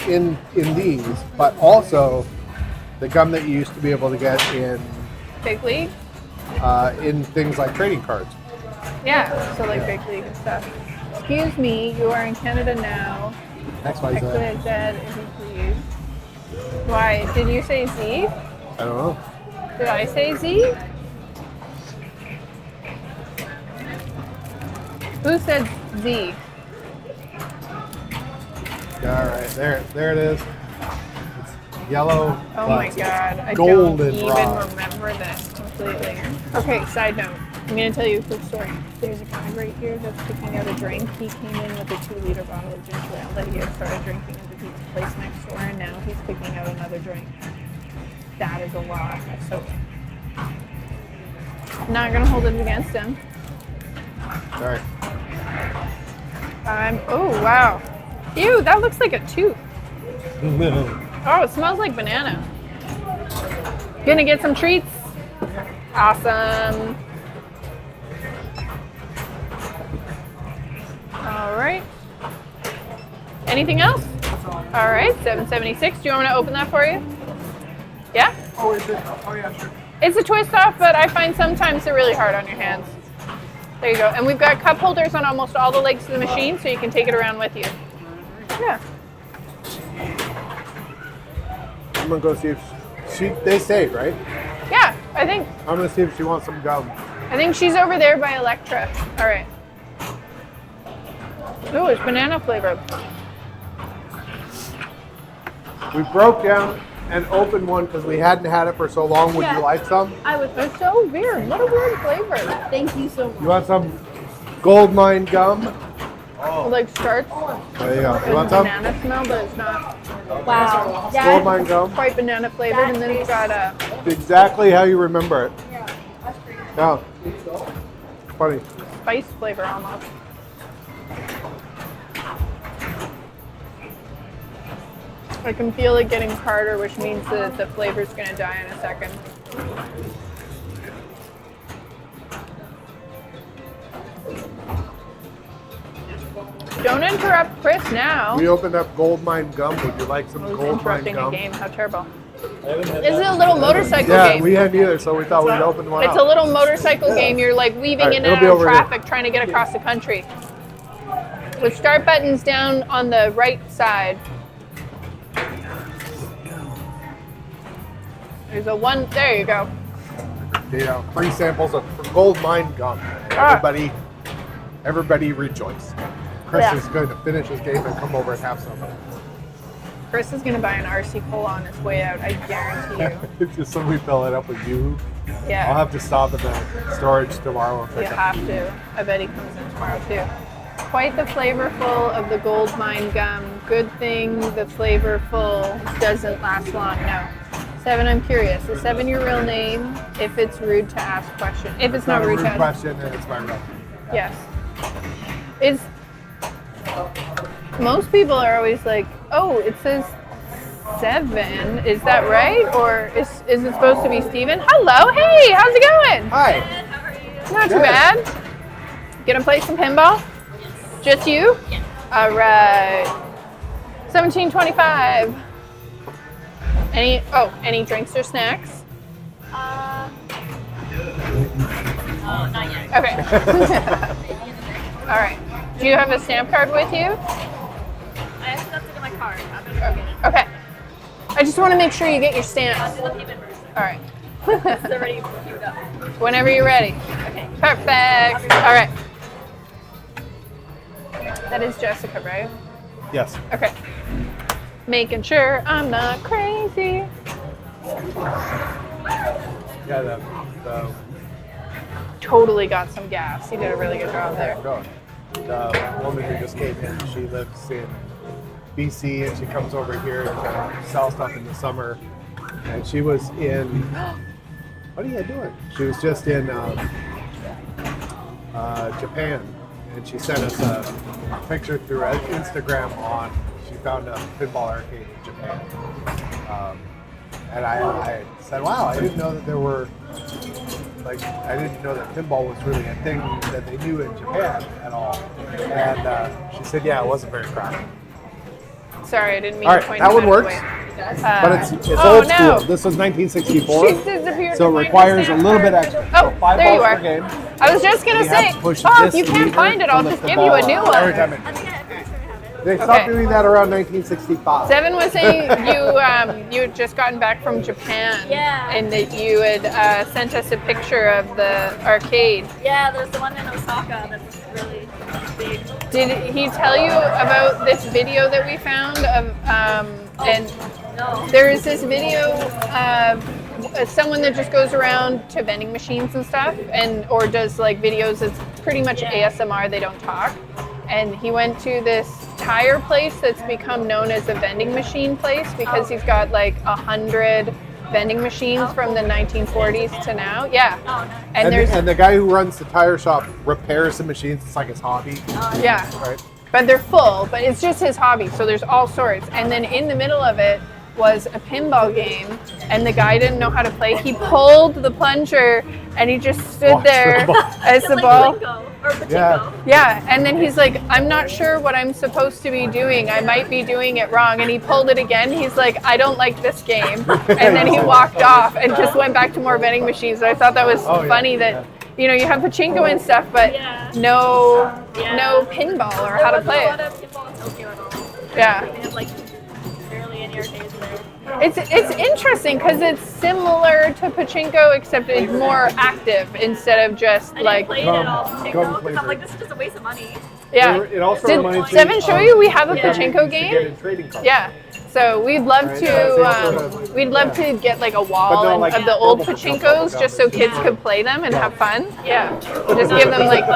in these, but also the gum that you used to be able to get Big league? in things like trading cards. Yeah, so like big league and stuff. Excuse me, you are in Canada now. XYZ. XYZ, if you please. Why? Did you say Z? I don't know. Did I say Z? Who said Z? All right, there it is. It's yellow. Oh but my god, I golden don't even rod. remember this completely. Okay, side note. I'm going to tell you a quick story. There's a guy right here that's picking out a drink. He came in with a 2-liter bottle of ginger ale that he had started drinking at the pizza place next door, and now he's picking out another drink. That is a lot. So, not going to hold it against him. All right. Oh, wow. Ew, that looks like a tooth. Oh, it smells like banana. Gonna get some treats? Awesome. All right. Anything else? All right, $7.76. Do you want me to open that for you? Yeah? Oh, is it? Oh, yeah, sure. It's a twist off, but I find sometimes they're really hard on your hands. There you go. And we've got cup holders on almost all the legs of the machine, so you can take it around with you. Yeah. I'm gonna go see if they stayed, right? Yeah, I think I'm gonna see if she wants some gum. she's over there by Electra. All right. Oh, it's banana flavored. We broke down and opened one because we hadn't had it for so long. Would Yeah. you like some? I would. It's so weird. What a weird flavor. Thank you so much. You want some gold mine gum? It like starts There you go. You with want some? banana smell, but it's not Wow. Gold mine gum. quite banana flavored. And then it's got a Exactly how you remember it. Yeah. Funny. spice flavor almost. I can feel it getting harder, which means that the flavor's gonna die in a second. Don't interrupt Chris now. We opened up gold mine gum. Would you like some I was gold mine interrupting a gum? game. How terrible. I haven't had This is that. a little motorcycle Yeah, game. we hadn't either, so we thought we'd open one It's up. a little motorcycle game. You're like weaving Alright, in it'll and be out of over here. traffic trying to get across the country. With start buttons down on the right side. There's a one, there you go. You know, free samples of gold mine gum. Ah. Everybody rejoice. Chris Yeah. is going to finish his game and come over and have some. Chris is gonna buy an RC Cola on his way out, I guarantee you. It's just so we fill it up with you. I'll Yeah, have to stop at the storage tomorrow and you pick up. have to. I bet he comes in tomorrow too. Quite the flavorful of the gold mine gum. Good thing the flavorful doesn't last long, no. 7, I'm curious. Is 7 your real name? If it's rude to ask question. If it's not rude to ask. question, and it's my real. Yes. It's most people are always like, oh, it says 7. Is that right? Or is it supposed to be Steven? Hello, hey, how's it going? Hi. Not too Good. bad. Gonna play some pinball? Just you? Yeah. All right. 1725. Any drinks or snacks? Not yet. Okay. All right. Do you have a stamp card with you? I actually left it in my car. I'm gonna go get it. Okay. I just want to make sure you get your I'll stamps. do the payment version. All right. It's already queued up. Whenever you're ready. Okay. Perfect. All right. That is Jessica, right? Yes. Okay. Making sure I'm not crazy. Yeah, the Totally got some gas. You did a really good job there. the woman who just came in, she lives in BC and she comes over here to sell stuff in the summer. And she was in, what are you doing? She was just in Japan, and she sent us a picture through Instagram on, she found a pinball arcade in Japan. And I said, wow, I didn't know that there were, like, I didn't know that pinball was really a thing that they knew in Japan at all. And she said, yeah, it wasn't very crowded. Sorry, I didn't mean All to right, point that you one out of the works. way. But it's oh, old no. school. This was 1964. She disappeared. So to it find requires her a little bit stamp extra. card. So Oh, $5 there you per are. game. I was just gonna You have say, to push oh, if this you can't lever find it, to I'll lift just the give you a ball new up. one. Every time I think I pretty sure I have it. They stopped Okay. doing that around 1965. 7 was saying you had just gotten back from Japan. Yeah. And that you had sent us a picture of the arcade. Yeah, there's the one in Osaka that's really big. Did he tell you about this video that we found of and No. there is this video someone that just goes around to vending machines and stuff, and or does like videos. It's pretty much ASMR. They don't talk. And he went to this tire place that's become known as a vending machine place because he's got like 100 vending machines from the 1940s to now. Yeah. And the guy who runs the tire shop repairs the machines. It's like his hobby. Yeah. Right. But they're full, but it's just his hobby. So there's all sorts. And then in the middle of it was a pinball game, and the guy didn't know how to play. He pulled the plunger, and he just stood there as the ball. Yeah. Yeah, and then he's like, I'm not sure what I'm supposed to be doing. I might be doing it wrong. And he pulled it again. He's like, I don't like this game. And then he walked off and just went back to more vending machines. I thought that was funny that, you know, you have pachinko and stuff, but no pinball or how to play There's a lot it. of pinball in Tokyo and all. Yeah. They have like barely any arcades there. It's interesting because it's similar to pachinko, except it's more active instead of just I like. didn't play it at all. Come Pachinko, play because I'm like, for this is just a waste of money. Yeah. It also Did reminds me Seven show of- you we have a Yeah. pachinko to get game? in trading cards. Yeah. So we'd love Right, to yeah, same sort of- we'd love to get like a wall But no, like of the old purple pachinkos pachinko just so down kids there. could play them and have fun. Yeah. Just give them like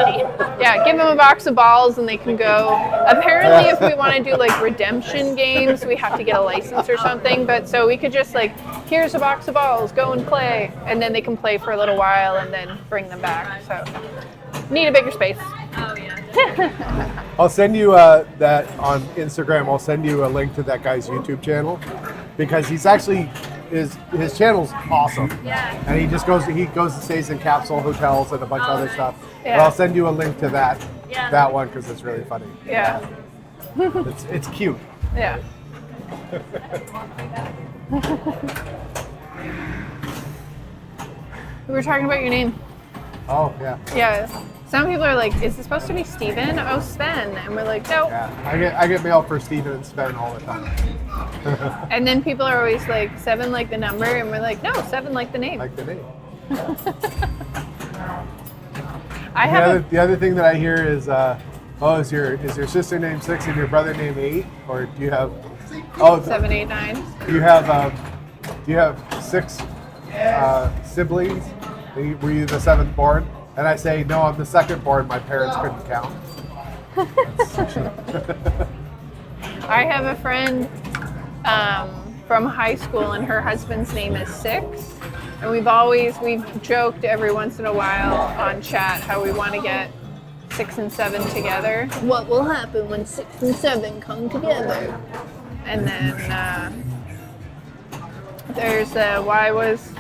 give them a box of balls and they can go. Apparently if we want to do like redemption games, we have to get a license or something, but so we could just like, here's a box of balls, go and play, and then they can play for a little while and then bring them back. So need a bigger space. Oh yeah. I'll send you that on Instagram. I'll send you a link to that guy's YouTube channel because he's actually his channel's awesome. Yeah. And he goes and stays in capsule hotels and a bunch of other stuff. Yeah. But I'll send you a link to that Yeah. that one because it's really funny. Yeah. It's cute. Yeah. We were talking about your name. Oh yeah. Yeah. Some people are like, is it supposed to be Steven? Oh, Sven. And we're like, no. Yeah. I get mail for Steven and Sven all the time. And then people are always like, 7 like the number. And we're like, no, 7 like the name. Like the name. I have The other thing that I hear is, is your sister named 6 and your brother named 8, or do you have? Oh, 7, 8, 9. do you have 6 siblings? Were you the 7th born? And I say, no, I'm the 2nd born. My parents couldn't count. I have a friend from high school, and her husband's name is 6. And we've joked every once in a while on chat how we want to get 6 and 7 together. What will happen when 6 and 7 come together? And then there's why was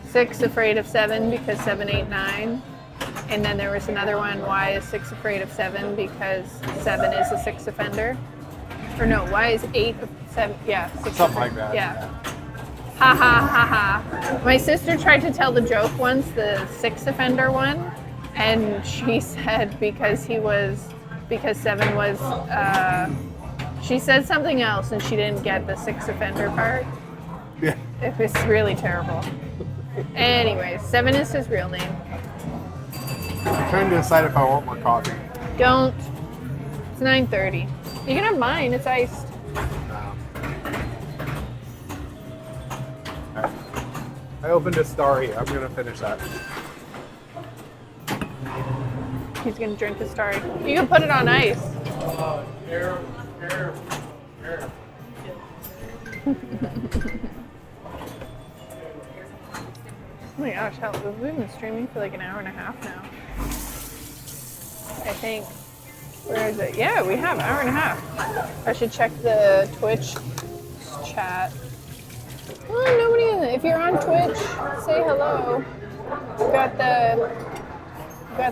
6 afraid of 7 because 7, 8, 9. And then there was another one, why is 6 afraid of 7 because 7 is a 6 offender. Or no, why is 8 7? Yeah, 6. Something like that. Yeah. Ha ha ha ha. My sister tried to tell the joke once, the 6 offender one, and she said because 7 was, she said something else and she didn't get the 6 offender part. Yeah. It was really terrible. Anyways, 7 is his real name. I'm trying to decide if I want more coffee. Don't. It's 9:30. You can have mine. It's iced. I opened a Starry. I'm gonna finish that. He's gonna drink the Starry. You can put it on ice. Oh my gosh, hell, we've been streaming for like an hour and a half now. I think. Where is it? Yeah, we have an hour and a half. I should check the Twitch chat. Oh, nobody in it. If you're on Twitch, say hello. We've got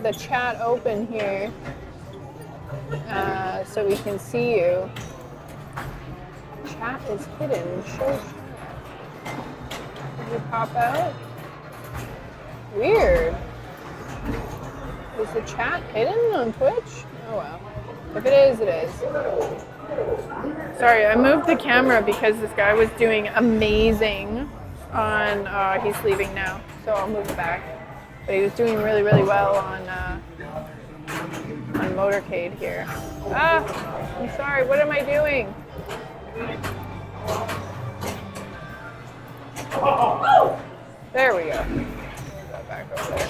the chat open here, so we can see you. Chat is hidden. Show chat. Did you pop out? Weird. Is the chat hidden on Twitch? Oh well. If it is, it is. Sorry, I moved the camera because this guy was doing amazing on, he's leaving now, so I'll move it back. But he was doing really, really well on Motorcade here. Ah, I'm sorry, what am I doing? There we go. Move that back over there.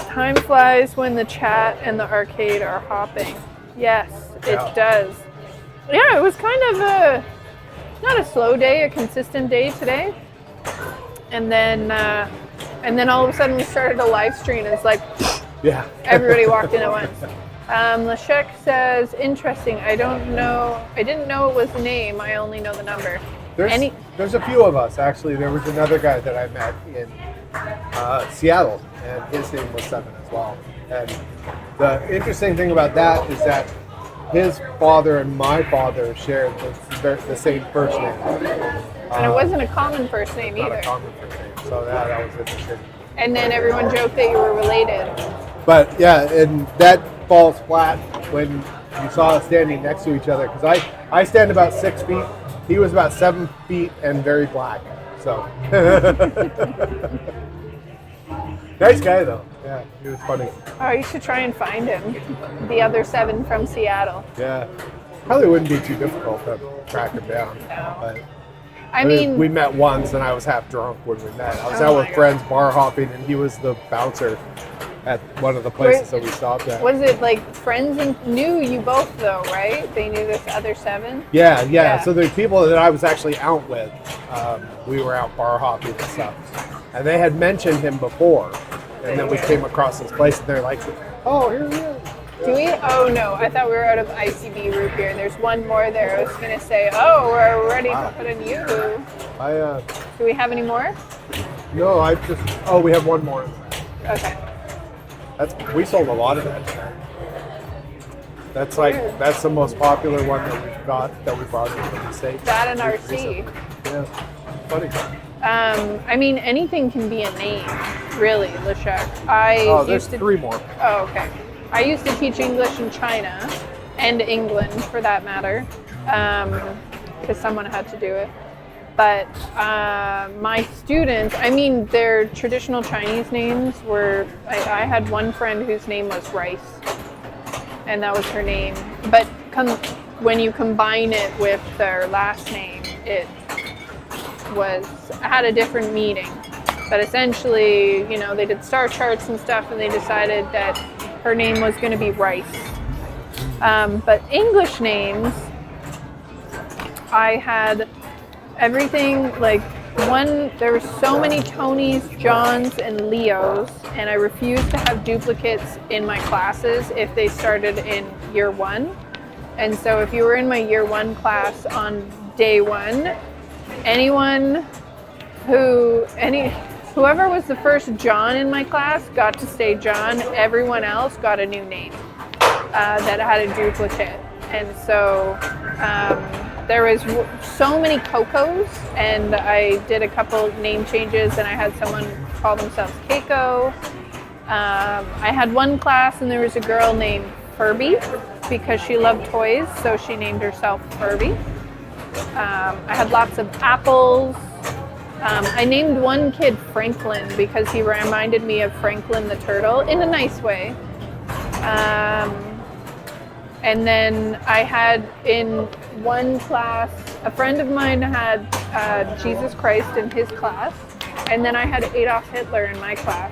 Time flies when the chat and the arcade are hopping. Yes, Yeah. it does. Yeah, it was kind of a, not a slow day, a consistent day today. And then all of a sudden we started a live stream. It's like Yeah. everybody walked in at once. Lashek says, interesting. I didn't know it was the name. I only know the number. There's a few of us, actually. There was another guy that I met in Seattle, and his name was 7 as well. And the interesting thing about that is that his father and my father shared the same first name. And it wasn't a common first name Not either. a common first name, so that was interesting. And then everyone joked that you were related. But yeah, and that falls flat when you saw us standing next to each other, because I stand about 6 feet. He was about 7 feet and very black. So nice guy though. Yeah, he was funny. Oh, you should try and find him. The other 7 from Seattle. Yeah, probably wouldn't be too difficult to track him down. No. But I mean, we met once, and I was half drunk when we met. I was Oh out my with friends bar hopping, and he was the bouncer at one of the places that we stopped at. was it like friends knew you both though, right? They knew this other 7? Yeah. So the people that I was actually out with, we were out bar hopping and stuff, and they had mentioned him before, and then we came across this place, and they're like, "Oh, here he is." Do we? Oh no, I thought we were out of ICB root beer. There's one more there. I was gonna say, oh, we're ready to put in you. Do we have any more? No, we have one more. Okay. We sold a lot of that. That's that's the most popular one that we've got, that we brought in from the States. That and RC. Yeah, funny. I mean, anything can be a name, really, Lashek. There's 3 more. Oh, okay. I used to teach English in China, and England for that matter, because someone had to do it. But my students, I mean, their traditional Chinese names were, I had one friend whose name was Rice, and that was her name. But when you combine it with their last name, it had a different meaning. But essentially, they did star charts and stuff, and they decided that her name was going to be Rice. But English names, I had everything there were so many Tonys, Johns, and Leos, and I refused to have duplicates in my classes if they started in year 1. And so if you were in my year 1 class on day 1, whoever was the first John in my class got to stay John. Everyone else got a new name that had a duplicate. And so there was so many Cocos, and I did a couple name changes, and I had someone call themselves Keiko. I had one class, and there was a girl named Furby because she loved toys, so she named herself Furby. I had lots of apples. I named one kid Franklin because he reminded me of Franklin the Turtle in a nice way. And then I had in one class, a friend of mine had Jesus Christ in his class, and then I had Adolf Hitler in my class.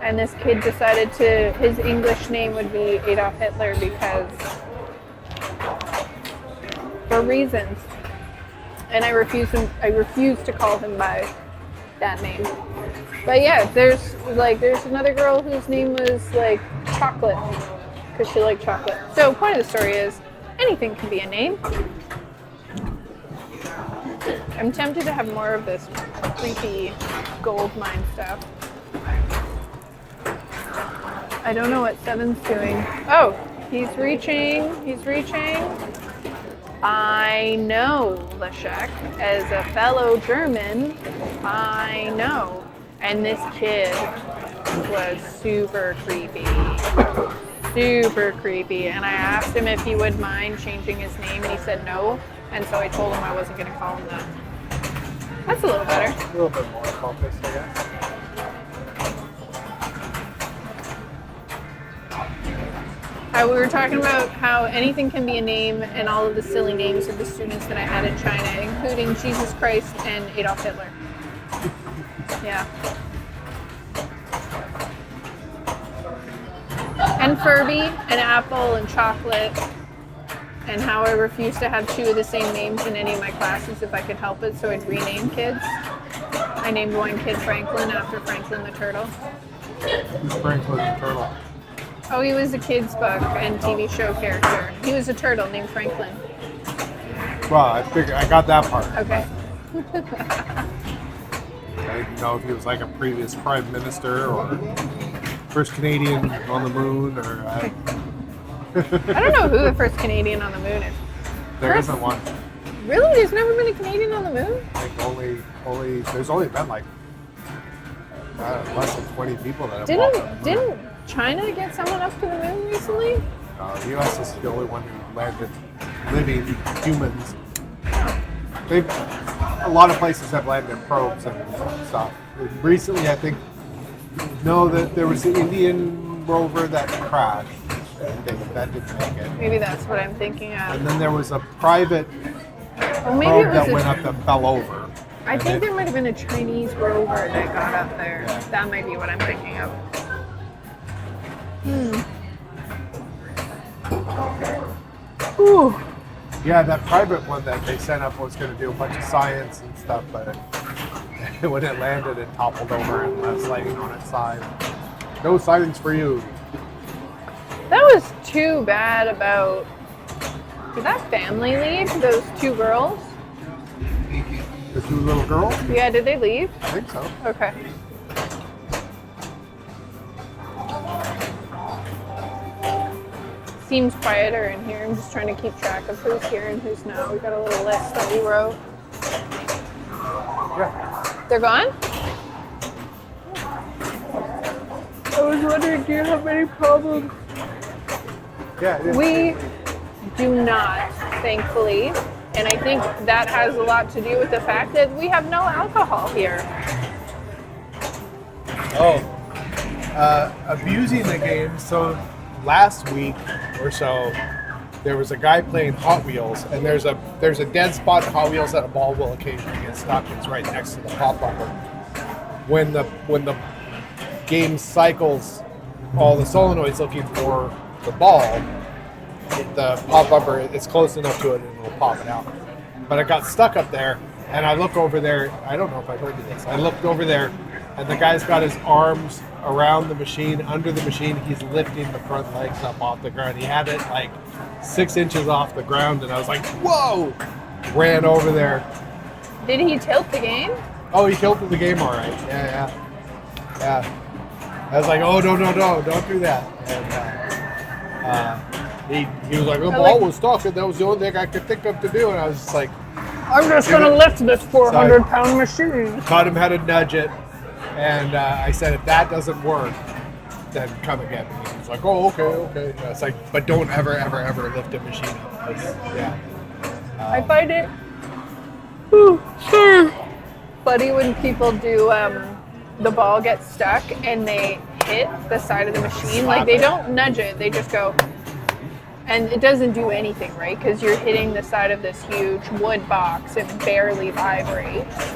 And this kid decided his English name would be Adolf Hitler for reasons. And I refused to call him by that name. But yeah, there's another girl whose name was Chocolate, because she liked chocolate. So point of the story is, anything can be a name. I'm tempted to have more of this creepy gold mine stuff. I don't know what 7's doing. Oh, he's reaching. I know, Lashek, as a fellow German, I know. And this kid was super creepy. And I asked him if he would mind changing his name, and he said no. And so I told him I wasn't going to call him that. That's a little better. A little bit more pompous, I guess. We were talking about how anything can be a name and all of the silly names of the students that I had in China, including Jesus Christ and Adolf Hitler. Yeah. And Furby and Apple and Chocolate. And how I refused to have 2 of the same names in any of my classes if I could help it, so I'd rename kids. I named one kid Franklin after Franklin the Turtle. Who's Franklin the Turtle? Oh, he was a kid's book and TV show character. He was a turtle named Franklin. Well, I figured I got that part. Okay. I didn't know if he was like a previous prime minister or first Canadian on the moon, or I don't know who the first Canadian on the moon is. there isn't one. Really? There's never been a Canadian on the moon? I think there's only been like less than 20 people that have walked on the moon. Didn't China get someone up to the moon recently? The U.S. is the only one who landed living humans. A lot of places have landed probes and stuff. Recently, I think, that there was the Indian rover that crashed. That didn't make it. Maybe that's what I'm thinking of. And then there was a private Well, maybe probe it that was went up that fell over. I think there might have been a Chinese rover that got up there. Yeah. That might be what I'm thinking of. Ooh. Yeah, that private one that they sent up was going to do a bunch of science and stuff, but when it landed, it toppled over and left sliding on its side. No sightings for you. That was too bad about... Did that family leave? Those 2 girls? The 2 little girls? Yeah, did they leave? I think so. Okay. Seems quieter in here. I'm just trying to keep track of who's here and who's not. We got a little list that we wrote. Yeah. They're gone? I was wondering, do you have any problems? Yeah. It is. We do not, thankfully. And I think that has a lot to do with the fact that we have no alcohol here. Abusing the game. So last week or so, there was a guy playing Hot Wheels, and there's a dead spot in Hot Wheels that a ball will occasionally get stuck. It's right next to the pop bumper. When the game cycles all the solenoids looking for the ball, the pop bumper is close enough to it and it'll pop it out. But it got stuck up there, and I look over there. I don't know if I told you this. I looked over there, and the guy's got his arms around the machine, under the machine. He's lifting the front legs up off the ground. He had it like 6 inches off the ground, and I was like, whoa! Ran over there. Did he tilt the game? Oh, he tilted the game all right. Yeah. I was like, oh, no, don't do that. And he was like, the ball was stuck, and that was the only thing I could think of to do. And I was just like, I'm just going to lift this 400-pound machine. taught him how to nudge it. And I said, if that doesn't work, then come and get me. And he's like, oh, okay. And I was like, but don't ever lift a machine up. Yeah. I find it funny when people do the ball gets stuck and they hit the side of the machine. Like, they don't nudge it, they just go, and it doesn't do anything, right? Because you're hitting the side of this huge wood box and barely vibrates.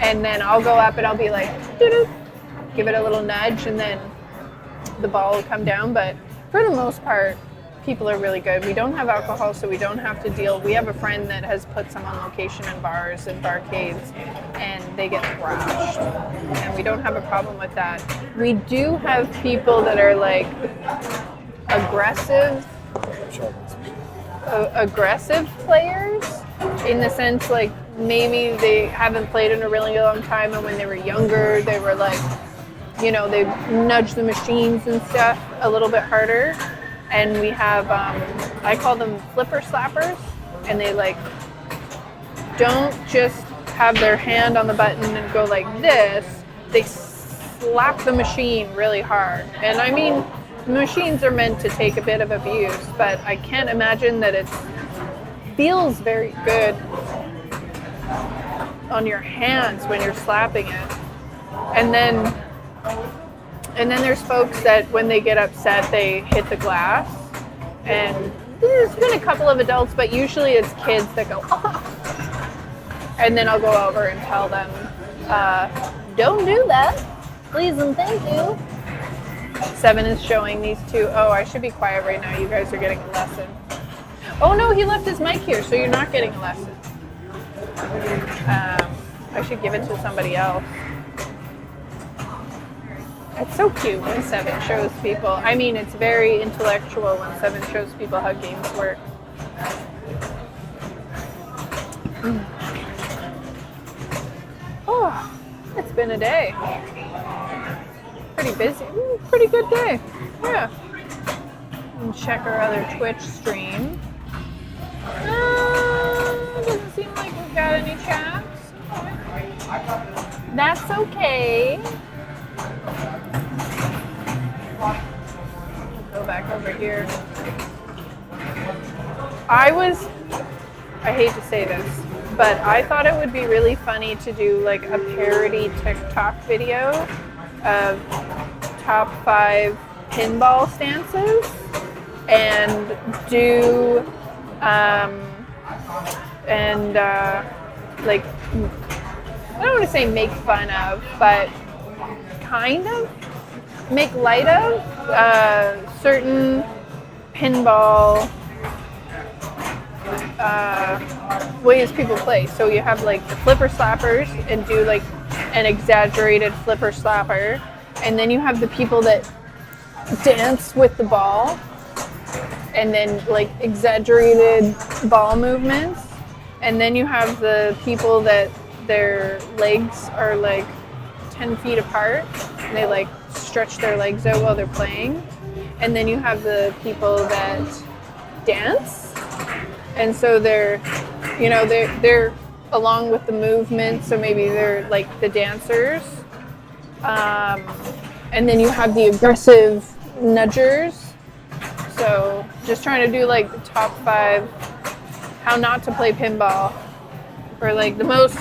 And then I'll go up and I'll be like, doo-doo, give it a little nudge, and then the ball will come down. But for the most part, people are really good. We don't have alcohol, so we don't have to deal. We have a friend that has put some on location in bars and barcades, and they get thrashed. And we don't have a problem with that. We do have people that are like aggressive players, in the sense like maybe they haven't played in a really long time, and when they were younger, they were like, you know, they nudge the machines and stuff a little bit harder. And we have, I call them flipper slappers, and they like don't just have their hand on the button and go like this. They slap the machine really hard. And I mean, machines are meant to take a bit of abuse, but I can't imagine that it feels very good on your hands when you're slapping it. And then there's folks that when they get upset, they hit the glass. And there's been a couple of adults, but usually it's kids that go, oh. And then I'll go over and tell them, don't do that. Please and thank you. 7 is showing these two. Oh, I should be quiet right now. You guys are getting a lesson. Oh no, he left his mic here, so you're not getting a lesson. I should give it to somebody else. It's so cute when 7 shows people. I mean, it's very intellectual when 7 shows people how games work. Oh, it's been a day. Pretty busy. Pretty good day. Yeah. And check our other Twitch stream. Doesn't seem like we've got any chats. That's okay. Go back over here. I hate to say this, but I thought it would be really funny to do like a parody TikTok video of top 5 pinball stances and do like, I don't want to say make fun of, but kind of make light of certain pinball ways people play. So you have like the flipper slappers and do like an exaggerated flipper slapper, and then you have the people that dance with the ball and then like exaggerated ball movements, and then you have the people that their legs are like 10 feet apart and they like stretch their legs out while they're playing, and then you have the people that dance, and so they're along with the movement, so maybe they're like the dancers, and then you have the aggressive nudgers. So just trying to do like the top 5 how not to play pinball, or like the most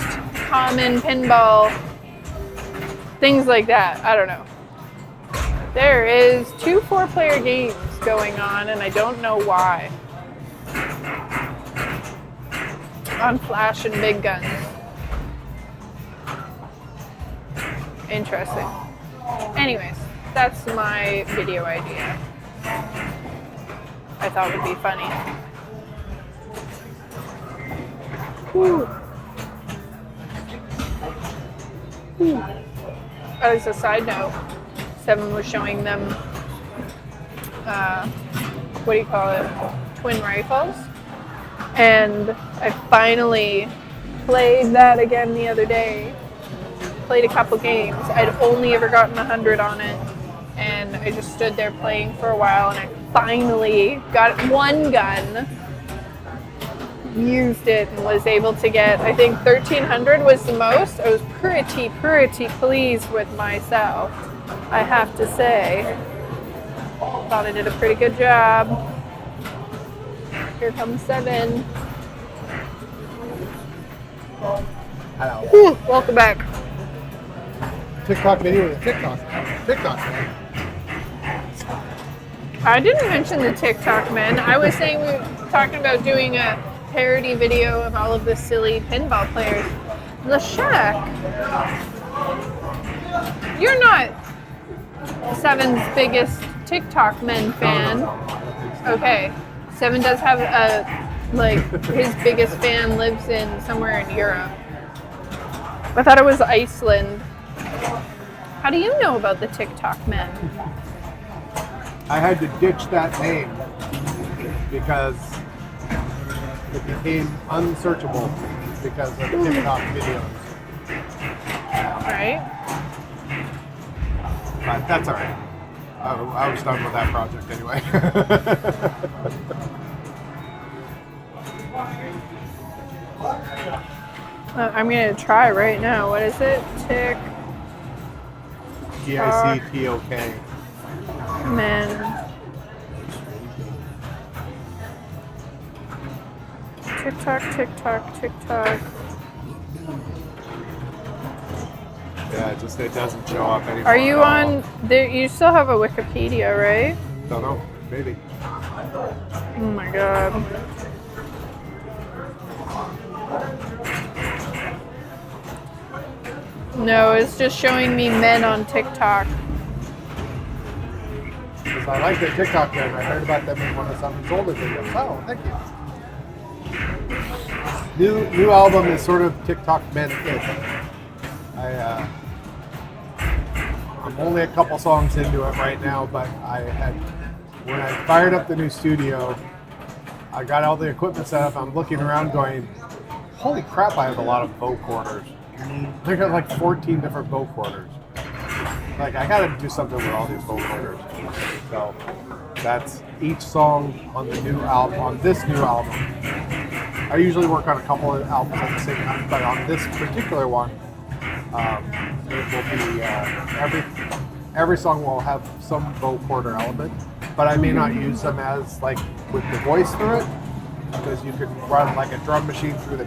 common pinball things like that. I don't know. There is 2 4-player games going on, and I don't know why. On Flash and Big Guns. Interesting. Anyways, that's my video idea. I thought would be funny. Whew. Whew. As a side note, 7 was showing them, what do you call it? Twin rifles. And I finally played that again the other day. Played a couple games. I'd only ever gotten 100 on it. And I just stood there playing for a while, and I finally got one gun, used it, and was able to get, I think 1,300 was the most. I was pretty pleased with myself, I have to say. Thought I did a pretty good job. Here comes 7. Hello. Whew, welcome back. TikTok video with a TikTok. I didn't mention the TikTok men. I was saying we were talking about doing a parody video of all of the silly pinball players. LaShack, you're not 7's biggest TikTok men fan. Okay, 7 does have a, like, his biggest fan lives in somewhere in Europe. I thought it was Iceland. How do you know about the TikTok men? I had to ditch that name because it became unsearchable because of TikTok videos. Right? But that's all right. I was done with that project anyway. I'm going to try right now. What is it? TICTOK. Men. TikTok. Yeah, it doesn't show up anymore. Are you on? You still have a Wikipedia, right? Don't know. Maybe. Oh my god. No, it's just showing me men on TikTok. Because I like their TikTok there, and I heard about them in one of Summer's older videos. Oh, thank you. New album is sort of TikTok men-ish. I'm only a couple songs into it right now, but when I fired up the new studio, I got all the equipment set up. I'm looking around going, holy crap, I have a lot of vocorders. I got like 14 different vocorders. Like, I gotta do something with all these vocorders. So that's each song on the new album, on this new album. I usually work on a couple of albums at the same time, but on this particular one, it will be every song will have some vocoder element, but I may not use them as like with the voice through it, because you can run like a drum machine through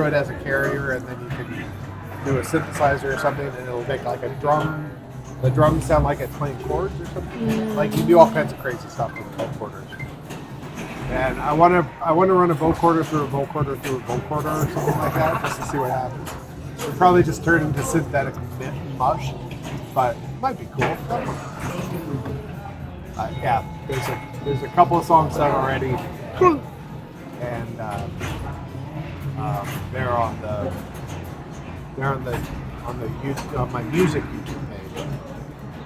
it as a carrier, and then you can do a synthesizer or something, and it'll make like a drum. The drums sound like it's playing chords or something. Like, you do all kinds of crazy stuff with vocorders. And I want to run a vocoder through a vocoder through a vocoder or something like that, just to see what happens. It'll probably just turn into synthetic mush, but it might be cool. Yeah, there's a couple of songs done already, and they're on my music YouTube page.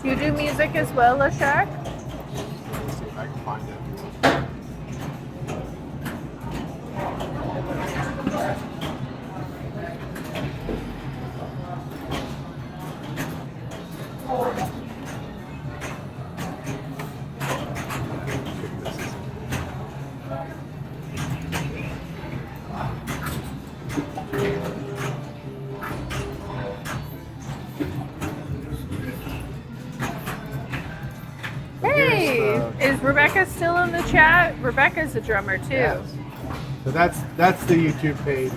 Do you do music as well, Lashak? Let's see if I can find it. Hey, is Rebecca still in the chat? Rebecca's a drummer too. Yes. So that's the YouTube page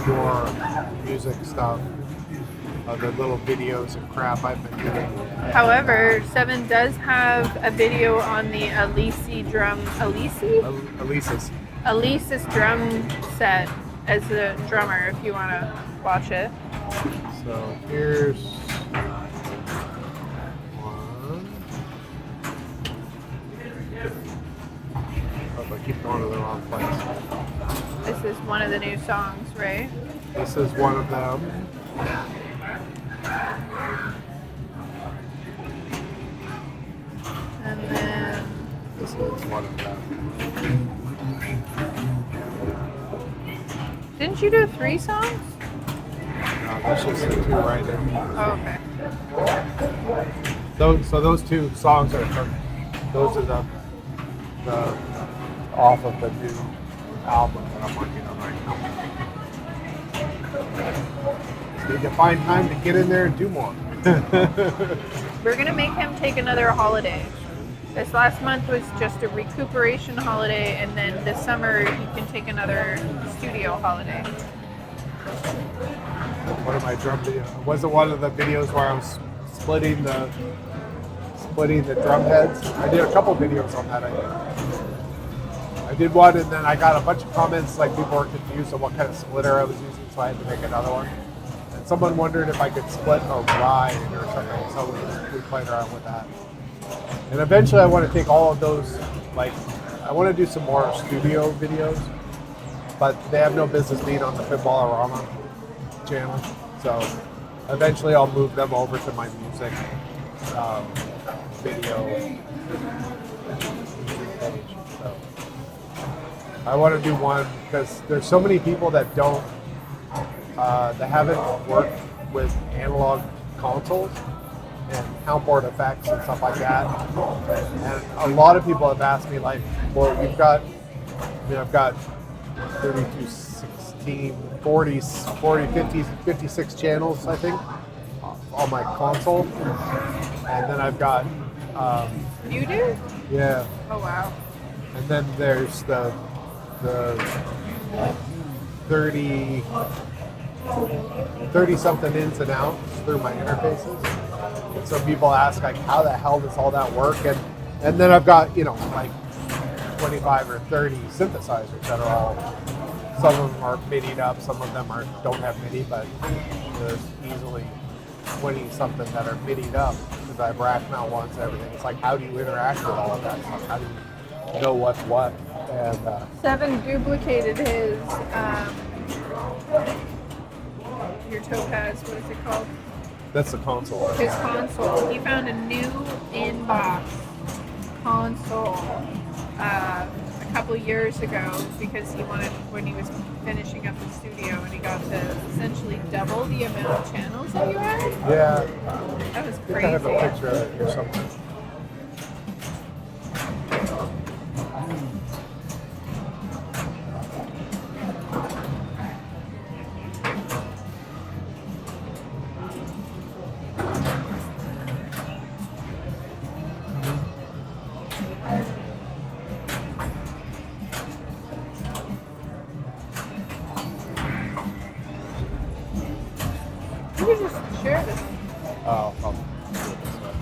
for music stuff. The little videos and crap I've been doing. However, Seven does have a video on the Elise's drum set as a drummer if you want to watch it. So here's one. Oh, I keep going to the wrong place. This is one of the new songs, right? This is one of them. And then This is one of them. didn't you do 3 songs? No, that's just the two right there. Oh, okay. Those two songs are the off of the new album that I'm working on right now. Just need to find time to get in there and do more. We're gonna make him take another holiday. This last month was just a recuperation holiday, and then this summer he can take another studio holiday. One of my drum videos. Was it one of the videos where I was splitting the drum heads? I did a couple videos on that, I think. I did one, and then I got a bunch of comments, like people were confused on what kind of splitter I was using, so I had to make another one. And someone wondered if I could split a ride or something, so we played around with that. And eventually I want to take all of those, like, I want to do some more studio videos, but they have no business being on the Pinballorama channel. So eventually I'll move them over to my music video page. So I want to do one because there's so many people that don't, that haven't worked with analog consoles and soundboard effects and stuff like that. And a lot of people have asked me, like, well, I've got 32, 16, 40, 50, 56 channels, I think, on my console. And then I've got... You do? Yeah. Oh, wow. And then there's the 30 something ins and outs through my interfaces. And so people ask, like, how the hell does all that work? And then I've got, like 25 or 30 synthesizers that are all, some of them are MIDI'd up, some of them don't have MIDI, but there's easily 20 something that are MIDI'd up because I have rack mount ones and everything. It's like, how do you interact with all of that stuff? How do you know what's what? And Seven duplicated his your Topaz. What is it called? that's the console. His console. He found a new in-box console a couple years ago because he wanted, when he was finishing up the studio, and he got to essentially double the amount of channels that you had. Yeah. That was I think I have a crazy. picture of it here somewhere. You could just share this. Oh, I'll do it this way.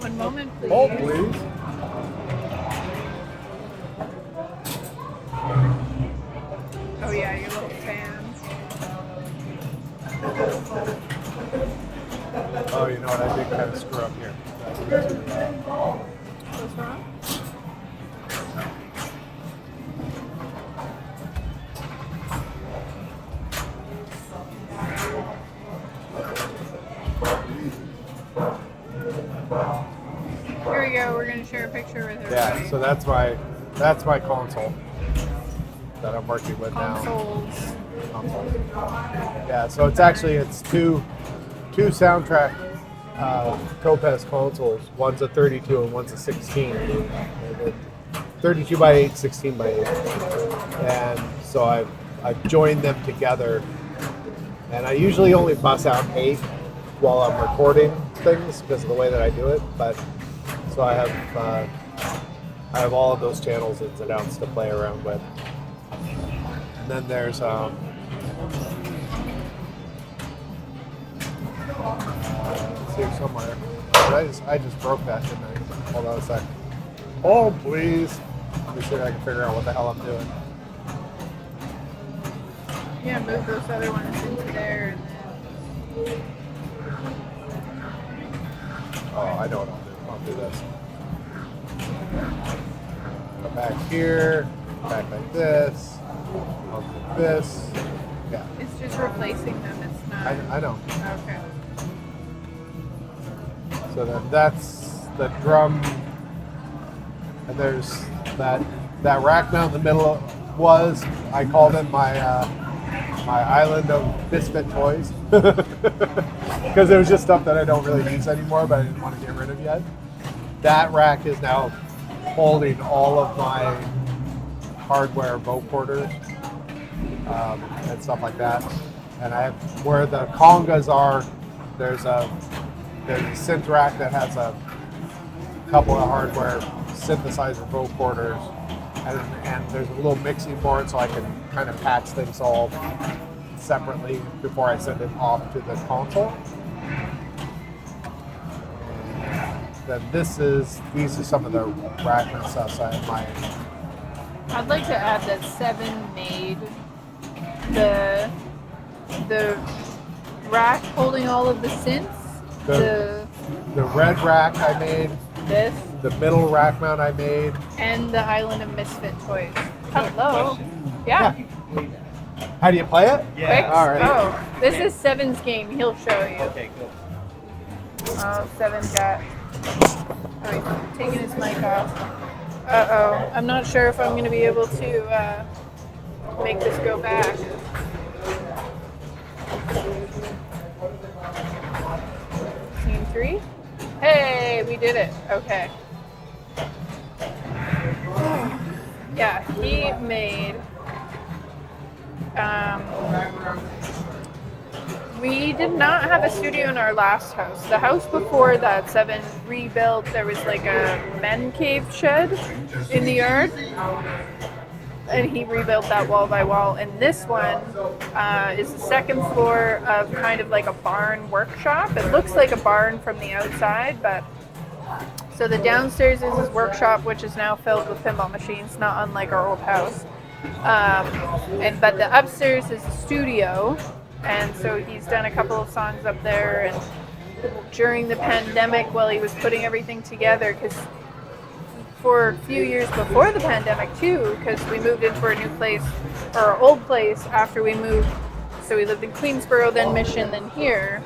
One moment, please. Hold, please. Oh yeah, your little fan. Oh, you know what? I did kind of screw up here. What's wrong? Here we go. We're gonna share a picture with everybody. Yeah, so that's my console that I'm working with now. Consoles. Console. Yeah, so it's two soundtrack Topaz consoles. One's a 32 and one's a 16. And 32 by 8, 16 by 8. And so I've joined them together. And I usually only bust out 8 while I'm recording things because of the way that I do it. But so I have all of those channels ins and outs to play around with. And then there's let's see somewhere. I just broke that, didn't I? Hold on a sec. Oh please. Let me see if I can figure out what the hell I'm doing. Yeah, move those other ones into there and then. Oh, I know what I'll do. I'll do this. Go back here, back like this. I'll do this. Yeah, It's just replacing them. It's not. I know. Okay. So then that's the drum, and there's that rack mount in the middle I called it my island of misfit toys because there was just stuff that I don't really use anymore, but I didn't want to get rid of yet. That rack is now holding all of my hardware vocorders and stuff like that. And I have where the congas are. There's a synth rack that has a couple of hardware synthesizer vocorders, and there's a little mixing board so I can kind of patch things all separately before I send it off to the console. Then these are some of the rack and stuff. So I have I'd like to add that Seven made the rack holding all of the synths. the red rack I made, This the middle rack mount I made. and the Island of Misfit Toys. Hello. Yeah. How do you play it? Quick. All right. Oh, this is Seven's game. He'll show you. Okay, cool. Oh, Seven's got. Oh, he's taking his mic off. Uh-oh. I'm not sure if I'm going to be able to make this go back. Scene 3? Hey, we did it. Okay. Yeah, he made... we did not have a studio in our last house. The house before that, Seven rebuilt, there was like a men cave shed in the yard. and he rebuilt that wall by wall. And this one is the second floor of kind of like a barn workshop. It looks like a barn from the outside, but so the downstairs is his workshop, which is now filled with pinball machines, not unlike our old house. But the upstairs is the studio, and so he's done a couple of songs up there. And during the pandemic, while he was putting everything together, because for a few years before the pandemic too, because we moved into our new place, or our old place after we moved. So we lived in Queensboro, then Mission, then here.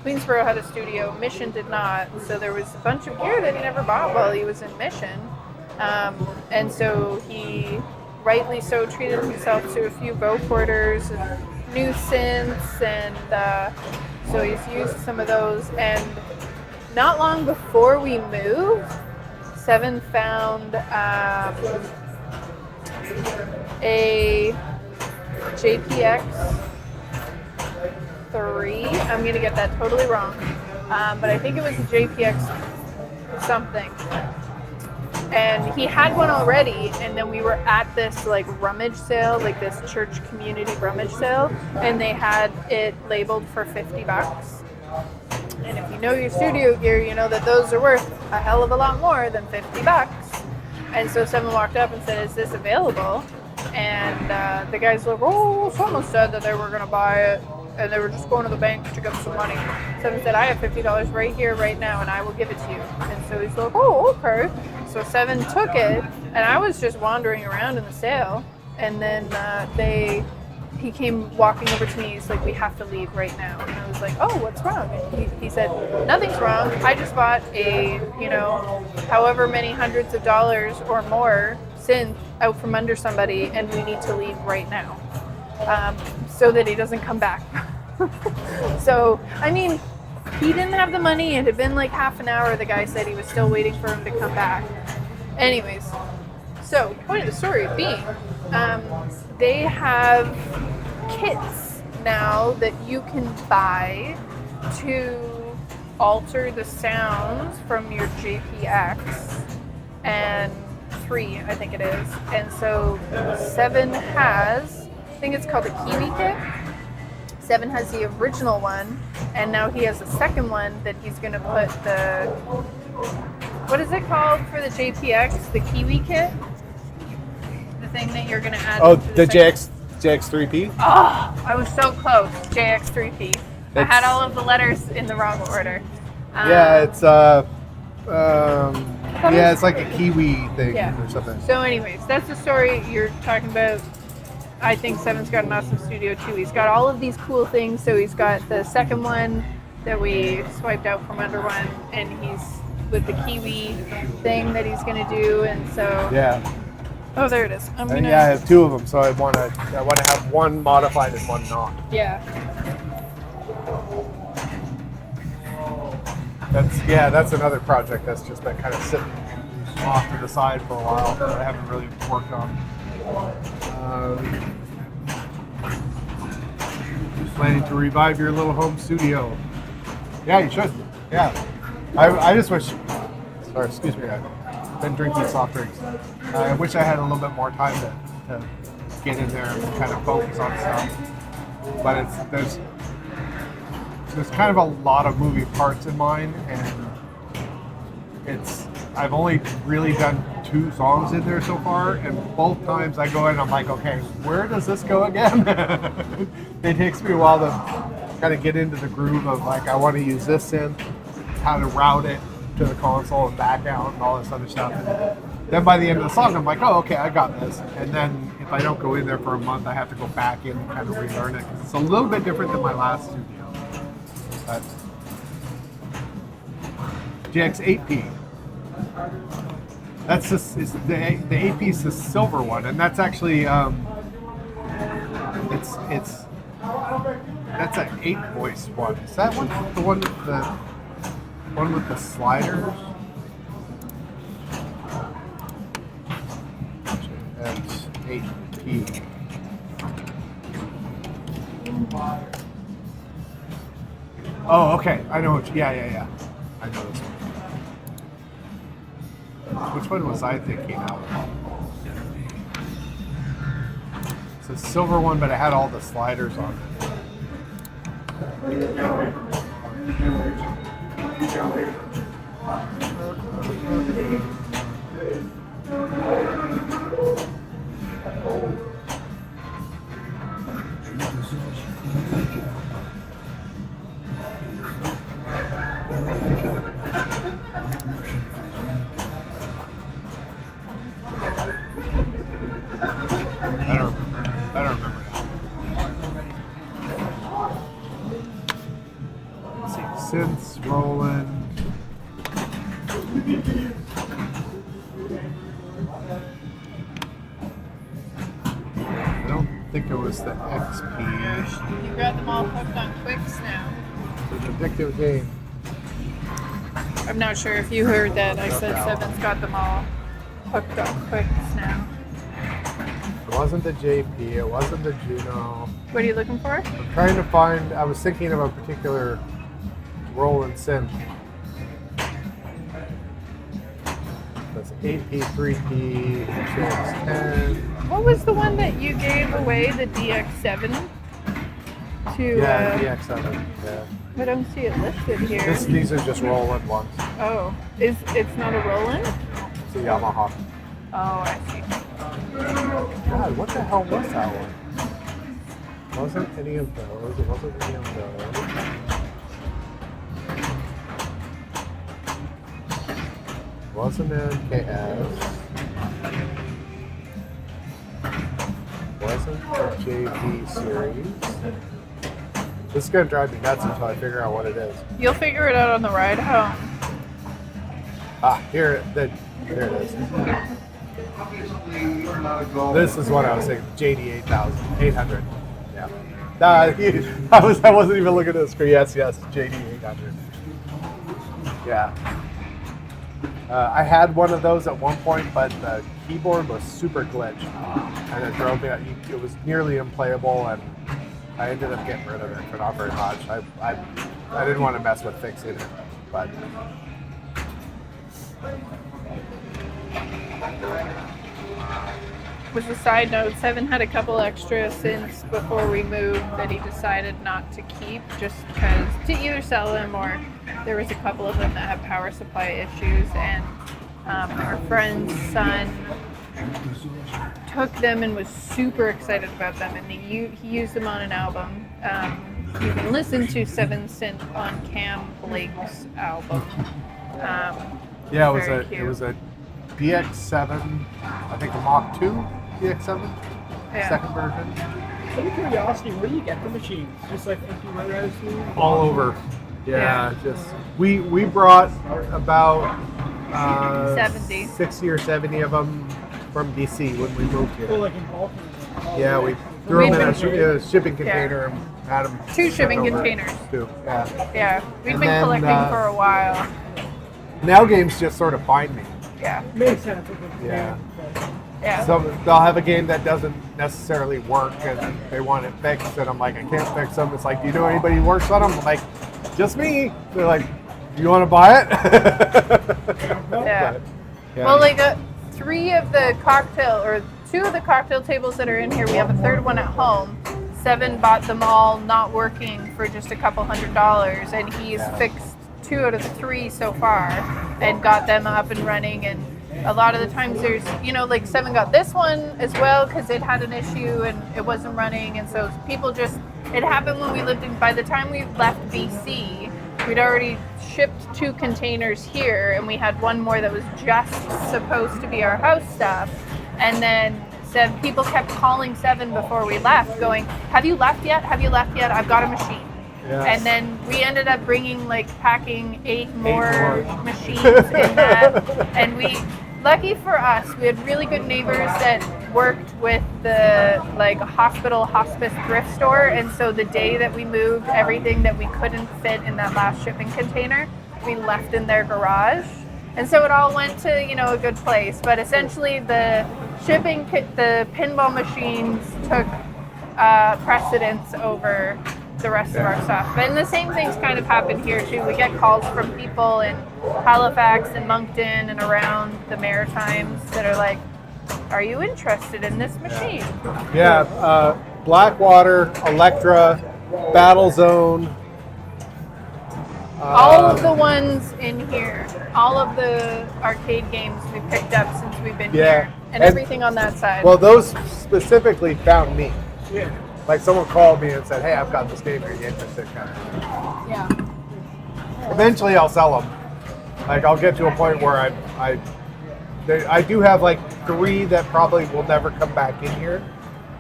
Queensboro had a studio, Mission did not. So there was a bunch of gear that he never bought while he was in Mission. And so he, rightly so, treated himself to a few vocorders and new synths, and so he's used some of those. And not long before we moved, Seven found a JPX 3. I'm going to get that totally wrong, but I think it was a JPX something. And he had one already, and then we were at this like rummage sale, like this church community rummage sale, and they had it labeled for $50. And if you know your studio gear, you know that those are worth a hell of a lot more than $50. And so someone walked up and said, "Is this available?" And the guys were like, "Oh, someone said that they were going to buy it, and they were just going to the bank to get some money." Seven said, "I have $50 right here, right now, and I will give it to you." And so he's like, "Oh, okay." So Seven took it, and I was just wandering around in the sale, and then he came walking over to me. He's like, "We have to leave right now." And I was like, "Oh, what's wrong?" And he said, "Nothing's wrong. I just bought a, however many hundreds of dollars or more synth out from under somebody, and we need to leave right now, so that he doesn't come back." So, I mean, he didn't have the money. It had been like half an hour. The guy said he was still waiting for him to come back. Anyways, so point of the story being, they have kits now that you can buy to alter the sounds from your JPX and 3, I think it is. And so Seven has, I think it's called the Kiwi kit. Seven has the original one, and now he has a second one that he's going to put the, what is it called for the JPX? The Kiwi kit? The thing that you're going to add. Oh, to the second. JX3P? Oh, I was so close. JX3P. I had all of the letters in the wrong order. Yeah, it's it's like a Kiwi thing or something. So anyways, that's the story you're talking about. I think Seven's got an awesome studio too. He's got all of these cool things. So he's got the second one that we swiped out from under one, and he's with the Kiwi thing that he's gonna do. And so oh, there it is. I have 2 of them, so I want to have one modified and one not. Yeah. That's another project that's just been kind of sitting off to the side for a while that I haven't really worked on. Planning to revive your little home studio. Yeah, you should. Yeah. I just wish, sorry, excuse me, I've been drinking soft drinks. I wish I had a little bit more time to get in there and kind of focus on stuff. But there's kind of a lot of moving parts in mine, and I've only really done 2 songs in there so far, and both times I go in, I'm like, okay, where does this go again? It takes me a while to kind of get into the groove of like, I want to use this synth, how to route it to the console and back out and all this other stuff. And then by the end of the song, I'm like, oh, okay, I got this. And then if I don't go in there for a month, I have to go back in and kind of relearn it, because it's a little bit different than my last studio. But GX8P. That's just the AP is the silver one, and that's actually it's that's an 8-voice one. Is that one the one with the sliders? That's 8P. Oh, okay. I know. Yeah. I know this one. Which one was I thinking of? It's a silver one, but it had all the sliders on it. I don't remember now. Let's see, synths, Roland. I don't think it was the XP. You got them all hooked on Quicks now. It's an addictive game. I'm not sure if you heard that. I said Seven's got them all hooked on Quicks now. It wasn't the JP, it wasn't the Juno. What are you looking for? I'm trying to find, I was thinking of a particular Roland synth. That's 8P, 3P, 10. What was the one that you gave away, the DX7? To, Yeah, DX7. Yeah. I don't see it listed here. These are just Roland ones. Oh, it's not a Roland? It's a Yamaha. Oh, I see. God, what the hell was that one? It wasn't any of those. It wasn't any of those. It wasn't an KS. Wasn't the JV series. This is gonna drive me nuts until I figure out what it is. You'll figure it out on the ride home. Ah, here it is. This is what I was saying. JD 800. Yeah. I wasn't even looking at the screen. Yes, JD 800. Yeah. I had one of those at one point, but the keyboard was super glitched, and it drove me. It was nearly unplayable, and I ended up getting rid of it for not very much. I didn't want to mess with fixing it, but. With a side note, Seven had a couple extra synths before we moved that he decided not to keep, just because to either sell them or there was a couple of them that had power supply issues, and our friend's son took them and was super excited about them, and he used them on an album. You can listen to Seven Synth on Cam Blake's album. Yeah, Very it was a DX7, I think a Mach 2 DX7, Yeah. second version. Out of curiosity, where do you get the machines? Just like empty warehouses? All over. Yeah. Just we brought about 70. 60 or 70 of them from DC when we moved Oh, here. like in bulk? Yeah, we threw them in We've a shipping container and had them. 2 shipping sent over. containers. 2, yeah. Yeah, we've And been then, collecting for a while. Now games just sort of find me. Yeah, Makes sense. Yeah. yeah. So they'll have a game that doesn't necessarily work and they want it fixed, and I'm like, I can't fix them. It's like, do you know anybody who works on them? I'm like, just me. They're like, you want to buy it? Yeah. But, yeah. Well, like 3 of the cocktail, or 2 of the cocktail tables that are in here, we have a third one at home. Seven bought them all not working for just a couple $100s, and he's Yeah. fixed 2 out of the 3 so far and got them up and running. And a lot of the times there's, like Seven got this one as well because it had an issue and it wasn't running. And so people it happened when we lived by the time we left BC, we'd already shipped 2 containers here, and we had one more that was just supposed to be our house stuff. And then people kept calling Seven before we left going, have you left yet? Have you left yet? I've got a machine. Yeah. And then we ended up packing 8 more more. machines in that. And lucky for us, we had really good neighbors that worked with the hospital hospice thrift store. And so the day that we moved everything that we couldn't fit in that last shipping container, we left in their garage. And so it all went to, a good place. But essentially the pinball machines took precedence over the rest of our stuff. And the same things kind of happen here too. We get calls from people in Halifax and Moncton and around the Maritimes that are like, Are you interested in this machine? Yeah, Blackwater, Electra, Battlezone. All of the ones in here, all of the arcade games we picked up since we've been here, and everything on that side. Well, those specifically found me. Yeah. Like someone called me and said, "Hey, I've got this game. Are you interested?" Kind of. Yeah. Eventually, I'll sell them. Like I'll get to a point where I do have like 3 that probably will never come back in here.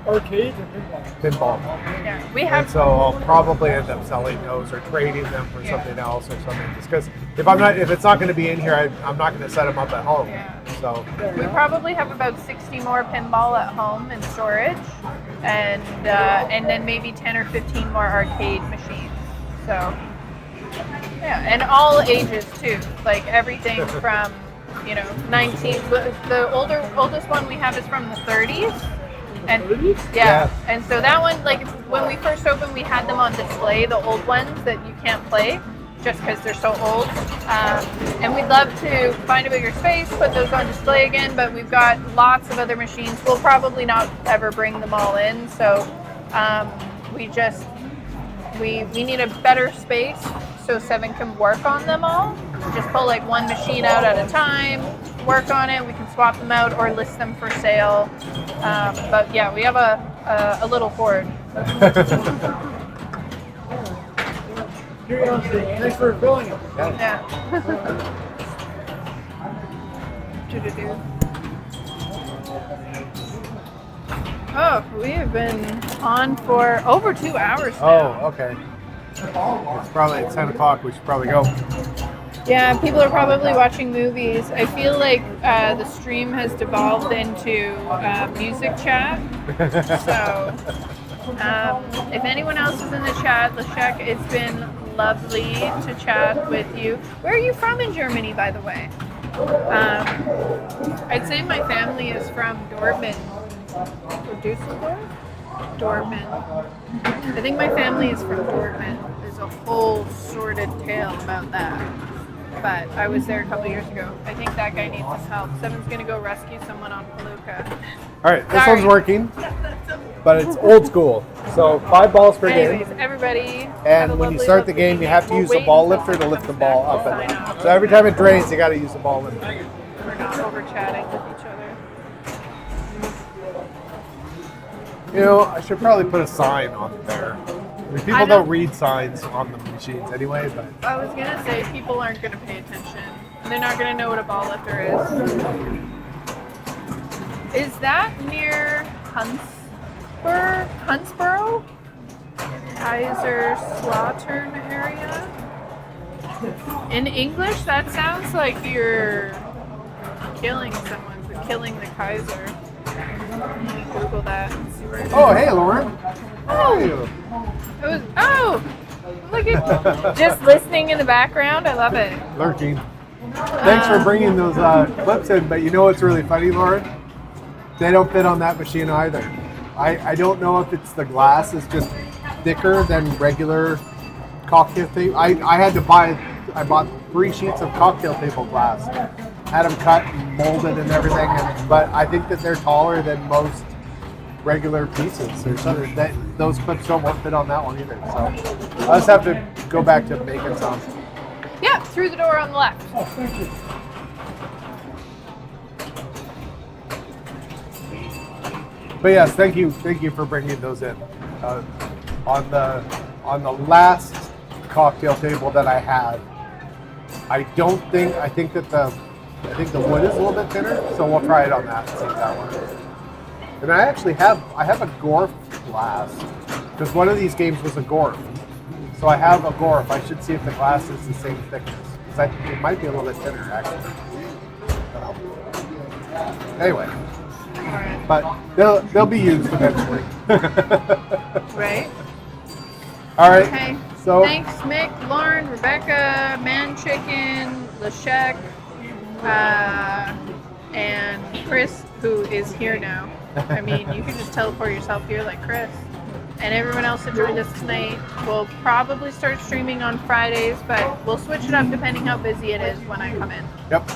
Arcades or pinball? Pinball. Yeah. We And have. so I'll probably end up selling those or trading them for something else or something. Just because if it's not going to be in here, I'm not going to set them up at home. Yeah. So We probably have about 60 more pinball at home in storage, and then maybe 10 or 15 more arcade machines. So yeah, and all ages too. Like everything from 19. The oldest one we have is from the 30s. And and so that one, like when we first opened, we had them on display, the old ones that you can't play just because they're so old. And we'd love to find a bigger space, put those on display again, but we've got lots of other machines. We'll probably not ever bring them all in, so we need a better space so Seven can work on them all. Just pull like one machine out at a time, work on it. We can swap them out or list them for sale. But yeah, we have a little hoard. Curiosity. Thanks for filling it. Yeah. Do-do-do. Oh, we have been on for over 2 hours now. oh, okay. It's probably at 10 o'clock. We should probably go. Yeah, people are probably watching movies. I feel like the stream has devolved into music chat. So, if anyone else is in the chat, Leszek, it's been lovely to chat with you. Where are you from in Germany, by the way? I'd say my family is from Dortmund. Or Dusseldorf? Dortmund. I think my family is from Dortmund. There's a whole sordid tale about that. But I was there a couple years ago. I think that guy needs some help. Seven's gonna go rescue someone on Palooka. All right, this Sorry. one's working, but it's old school. So 5 balls per Anyways, game. everybody. have a And when you lovely, start the lovely game, you evening. have to We'll use the wait ball until lifter to someone lift the comes ball back. up We'll and sign down. off. So every time it drains, you got to use the ball lifter. We're not over chatting with each other. I should probably put a sign on there. I mean, people don't read signs on the machines anyway, but I was gonna say people aren't gonna pay attention. They're not gonna know what a ball lifter is. Is that near Huntsboro? Kaiserslautern area? In English, that sounds like you're killing someone, but killing the Kaiser. Let me Google that and see where it is. oh, hey, Lauren. How are you? Look at just listening in the background. I love it. Lurking. Thanks for bringing those clips in, but you know what's really funny, Lauren? They don't fit on that machine either. I don't know if it's the glass is just thicker than regular cocktail tape. I bought 3 sheets of cocktail table glass, had them cut and molded and everything, but I think that they're taller than most regular pieces or something. Those clips won't fit on that one either. So I'll just have to go back to making some. Yeah, through the door on the left. Oh, thank you. But yes, thank you for bringing those in. On the last cocktail table that I had, I think the wood is a little bit thinner, so we'll try it on that and see if that works. And I actually have a Gorf glass because one of these games was a Gorf, so I have a Gorf. I should see if the glass is the same thickness because it might be a little bit thinner actually. Anyway. But they'll be used eventually. Right. All right. Okay. So Thanks, Mick, Lauren, Rebecca, Man Chicken, Leszek, and Chris, who is here now. I mean, you can just teleport yourself here like Chris. And everyone else that joined us tonight. We'll probably start streaming on Fridays, but we'll switch it up depending how busy it is when I come in. Yep.